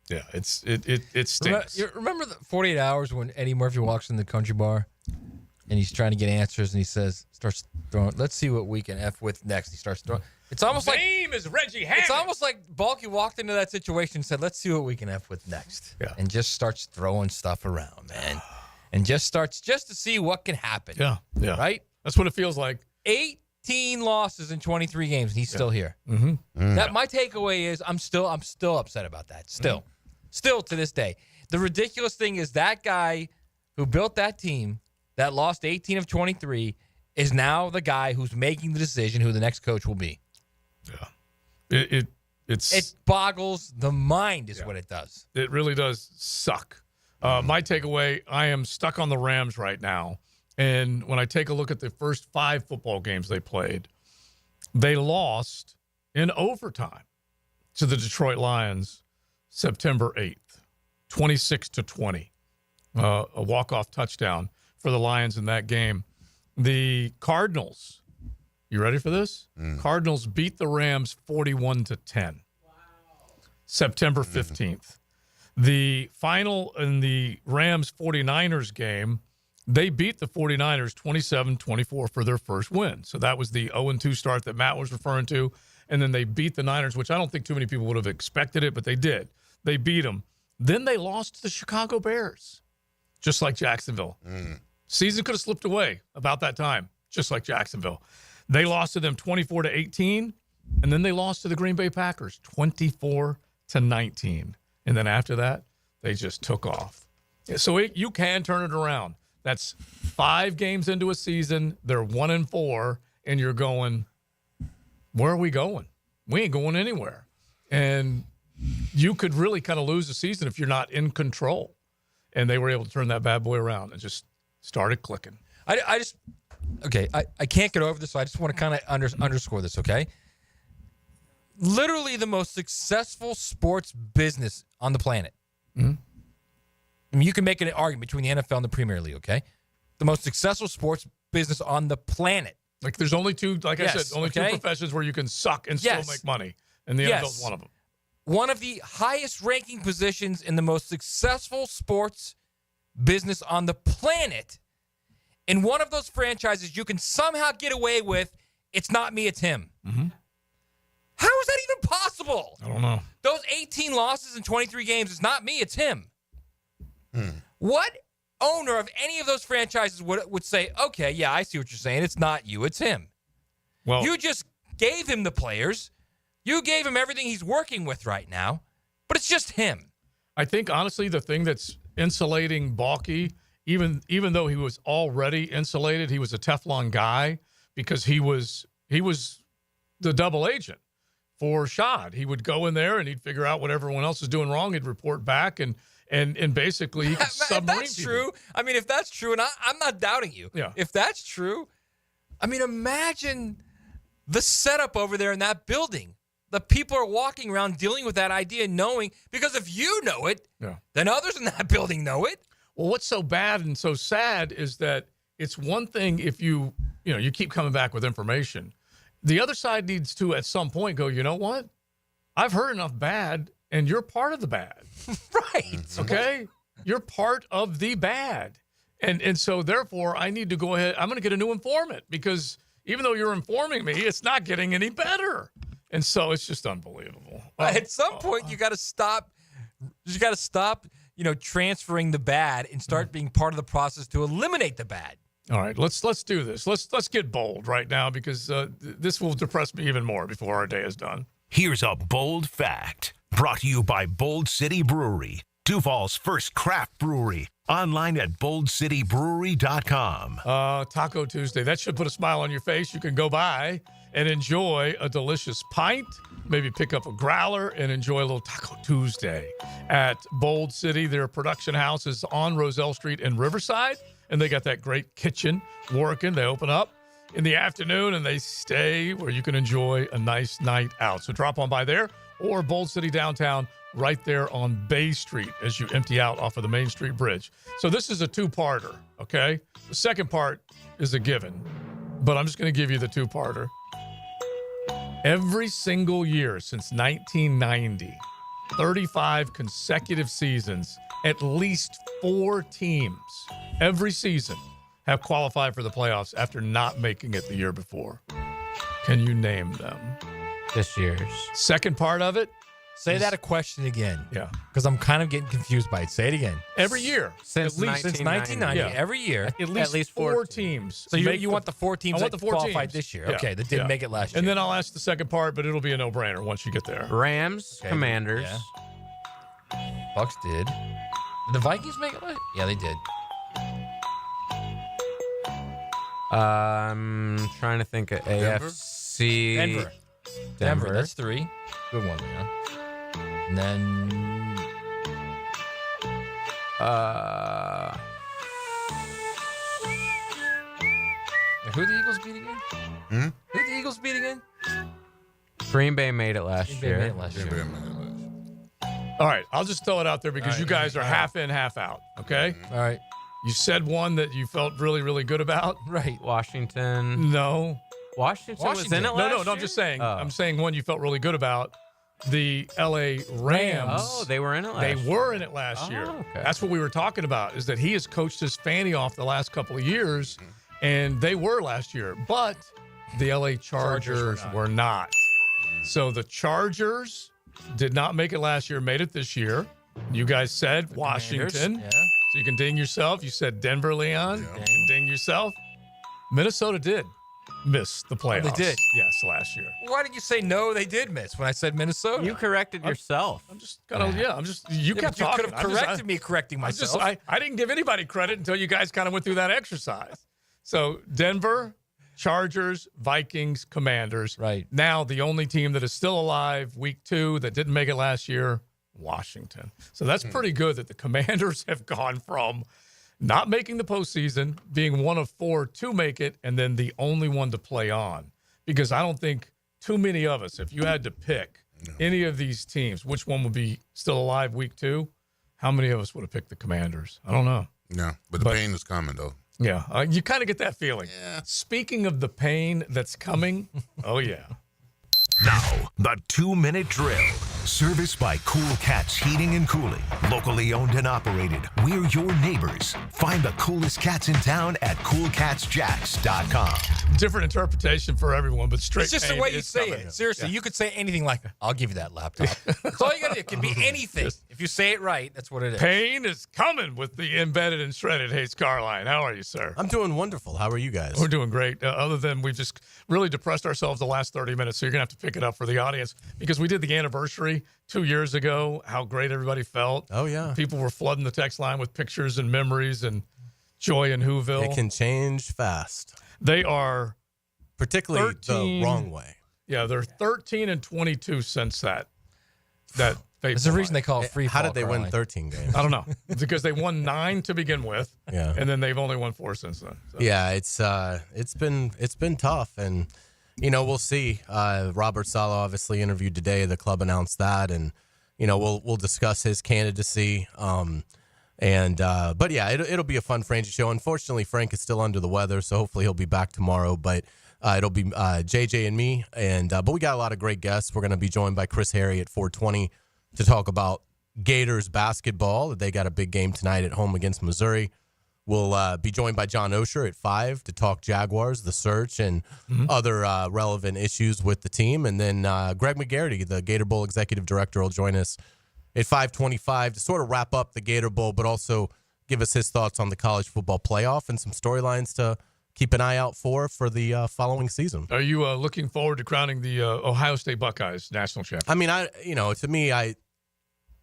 Yeah, it stinks. Remember the 48 hours when Eddie Murphy walks in the country bar and he's trying to get answers and he starts throwing, let's see what we can F with next. He starts throwing. It's almost like name is Reggie Hammond. It's almost like Balky walked into that situation and said, let's see what we can F with next. Yeah. And just starts throwing stuff around, man. And just starts just to see what can happen. Yeah. Right? That's what it feels like. 18 losses in 23 games, and he's still here. Mm-hmm. That my takeaway is I'm still upset about that. Still to this day. The ridiculous thing is that guy who built that team that lost 18 of 23 is now the guy who's making the decision who the next coach will be. Yeah. It boggles the mind is what it does. It really does suck. My takeaway, I am stuck on the Rams right now. And when I take a look at the first 5 football games they played, they lost in overtime to the Detroit Lions September 8th, 26-20. A walk-off touchdown for the Lions in that game. The Cardinals, you ready for this? Cardinals beat the Rams 41-10. Wow. September 15th. The final in the Rams-49ers game, they beat the 49ers 27-24 for their first win. So that was the 0-2 start that Matt was referring to. And then they beat the Niners, which I don't think too many people would have expected it, but they did. They beat them. Then they lost to the Chicago Bears, just like Jacksonville. Season could have slipped away about that time, just like Jacksonville. They lost to them 24-18, and then they lost to the Green Bay Packers 24-19. And then after that, they just took off. So you can turn it around. That's 5 games into a season. They're 1-4, and you're going, where are we going? We ain't going anywhere. And you could really kind of lose the season if you're not in control. And they were able to turn that bad boy around and just started clicking. I can't get over this, so I just want to kind of underscore this, okay? Literally the most successful sports business on the planet. Mm-hmm. I mean, you can make an argument between the NFL and the Premier League, okay? The most successful sports business on the planet. Like there's only two, like I said, only two professions where you can suck and still make money. And the NFL's one of them. One of the highest ranking positions in the most successful sports business on the planet. In one of those franchises you can somehow get away with, it's not me, it's him. Mm-hmm. How is that even possible? I don't know. Those 18 losses in 23 games is not me, it's him. What owner of any of those franchises would say, okay, yeah, I see what you're saying. It's not you, it's him. Well, you just gave him the players. You gave him everything he's working with right now, but it's just him. I think, honestly, the thing that's insulating Balky, even though he was already insulated, he was a Teflon guy because he was the double agent for Shad. He would go in there and he'd figure out what everyone else is doing wrong. He'd report back and basically he could submarine if that's true, I mean, if that's true, and I'm not doubting you. Yeah. If that's true, I mean, imagine the setup over there in that building. The people are walking around dealing with that idea, knowing, because if you know it, then others in that building know it. Well, what's so bad and so sad is that it's one thing if you keep coming back with information. The other side needs to, at some point, go, you know what? I've heard enough bad, and you're part of the bad. Right. Okay? You're part of the bad. And so, therefore, I need to go ahead. I'm going to get a new informant because even though you're informing me, it's not getting any better. And so it's just unbelievable. At some point, you got to stop. You got to stop, transferring the bad and start being part of the process to eliminate the bad. All right, let's do this. Let's get bold right now because this will depress me even more before our day is done. Here's a bold fact brought to you by Bold City Brewery, Duval's first craft brewery. Online at boldcitybrewery.com. Taco Tuesday. That should put a smile on your face. You can go by and enjoy a delicious pint, maybe pick up a growler and enjoy a little Taco Tuesday at Bold City. Their production house is on Roselle Street in Riverside, and they got that great kitchen working. They open up in the afternoon, and they stay where you can enjoy a nice night out. So drop on by there or Bold City downtown right there on Bay Street as you empty out off of the Main Street Bridge. So this is a two-parter, okay? The second part is a given, but I'm just going to give you the two-parter. Every single year since 1990, 35 consecutive seasons, at least 4 teams every season have qualified for the playoffs after not making it the year before. Can you name them? This year's. Second part of it. Say that a question again. Yeah. Because I'm kind of getting confused by it. Say it again. Every year. Since 1990. Yeah. Every year. At least 4 teams. So you want the 4 teams that qualified this year. Yeah. Okay, that didn't make it last year. And then I'll ask the second part, but it'll be a no-brainer once you get there. Rams, Okay, Commanders. Yeah. Bucks did. Did the Vikings make it last? Yeah, they did. I'm trying to think of AFC. Denver. That's 3. Good one, yeah. And then who the Eagles beat again? Who the Eagles beat again? Green Bay made it last year. All right, I'll just throw it out there because you guys are half in, half out, okay? All right. You said one that you felt really, really good about. Right. Washington. No. Washington was in it last year? No, I'm just saying. I'm saying one you felt really good about. The L.A. Rams. Oh, they were in it last year. They were in it last year. Okay. That's what we were talking about, is that he has coached his fanny off the last couple of years, and they were last year. But the L.A. Chargers were not. So the Chargers did not make it last year, made it this year. You guys said Washington. Yeah. So you can ding yourself. You said Denver, Leon. You can ding yourself. Minnesota did miss the playoffs. They did? Yes, last year. Why did you say no? They did miss when I said Minnesota. You corrected yourself. I'm just kind of, you kept talking. You could have corrected me correcting myself. I didn't give anybody credit until you guys kind of went through that exercise. So Denver, Chargers, Vikings, Commanders. Right. Now the only team that is still alive, week 2, that didn't make it last year, Washington. So that's pretty good that the Commanders have gone from not making the postseason, being one of 4 to make it, and then the only one to play on. Because I don't think too many of us, if you had to pick any of these teams, which one would be still alive week 2, how many of us would have picked the Commanders? I don't know. No, but the pain is coming, though. Yeah, you kind of get that feeling. Yeah. Speaking of the pain that's coming, oh, yeah. Now, the 2-minute drill. Serviced by Cool Cats Heating and Cooling. Locally owned and operated. We're your neighbors. Find the coolest cats in town at coolcatsjacks.com. Different interpretation for everyone, but straight It's just the way you say it. Seriously, you could say anything like, I'll give you that laptop. That's all you got to do. It can be anything. If you say it right, that's what it is. Pain is coming with the embedded and shredded Hayes Carline. How are you, sir? I'm doing wonderful. How are you guys? We're doing great. Other than we've just really depressed ourselves the last 30 minutes, so you're going to have to pick it up for the audience because we did the anniversary 2 years ago, how great everybody felt. Oh, yeah. People were flooding the text line with pictures and memories and joy in Whoville. It can change fast. They are particularly 13, the wrong way. Yeah, they're 13 and 22 since that. There's a reason they call it free fall. How did they win 13 games? I don't know. Because they won 9 to begin with. Yeah. And then they've only won 4 since then. So. Yeah, it's been tough, and we'll see. Robert Saleh obviously interviewed today. The club announced that, and we'll discuss his candidacy. But yeah, it'll be a fun Frangie show. Unfortunately, Frank is still under the weather, so hopefully he'll be back tomorrow. But it'll be JJ and me, but we got a lot of great guests. We're going to be joined by Chris Harry at 4:20 to talk about Gators basketball. They got a big game tonight at home against Missouri. We'll be joined by John Osher at 5 to talk Jaguars, the search, and other relevant issues with the team. And then Greg McGarity, the Gator Bowl executive director, will join us at 5:25 to sort of wrap up the Gator Bowl, but also give us his thoughts on the college football playoff and some storylines to keep an eye out for the following season. Are you looking forward to crowning the Ohio State Buckeyes national champion? I mean, to me, I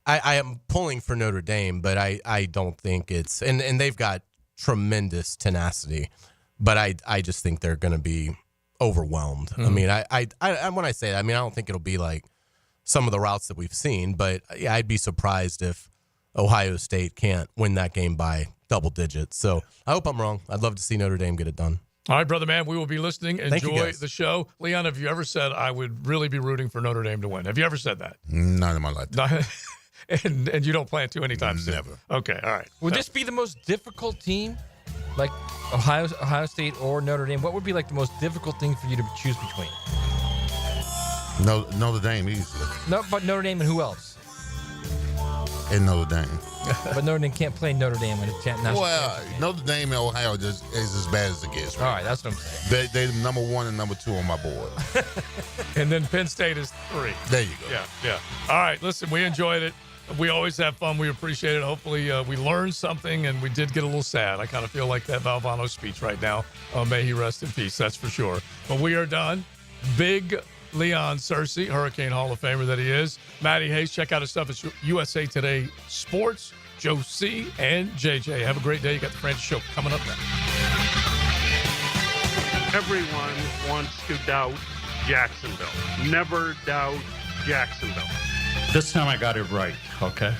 am pulling for Notre Dame, but I don't think it's – and they've got tremendous tenacity, but I just think they're going to be overwhelmed. Mm-hmm. I mean, I when I say that, I mean, I don't think it'll be like some of the routes that we've seen, but yeah, I'd be surprised if Ohio State can't win that game by double digits. So I hope I'm wrong. I'd love to see Notre Dame get it done. All right, brother man, we will be listening. Enjoy the show. Leon, have you ever said I would really be rooting for Notre Dame to win? Have you ever said that? Not in my life. And you don't plan to anytime soon? Never. Okay, all right. Would this be the most difficult team, like Ohio State or Notre Dame? What would be like the most difficult thing for you to choose between? Notre Dame easily. No, but Notre Dame and who else? And Notre Dame. But Notre Dame can't play Notre Dame in a national championship. Notre Dame and Ohio is as bad as it gets. Right? All right, that's what I'm saying. They're number 1 and number 2 on my board. And then Penn State is 3. There you go. Yeah. All right, listen, we enjoyed it. We always have fun. We appreciate it. Hopefully we learned something, and we did get a little sad. I kind of feel like that Valvano speech right now. May he rest in peace, that's for sure. But we are done. Big Leon Searcy, Hurricane Hall of Famer that he is. Matty Hayes, check out his stuff at USA Today Sports. Joe C. and JJ. Have a great day. You got the Francis Show coming up next. Everyone wants to doubt Jacksonville. Never doubt Jacksonville. This time I got it right, okay?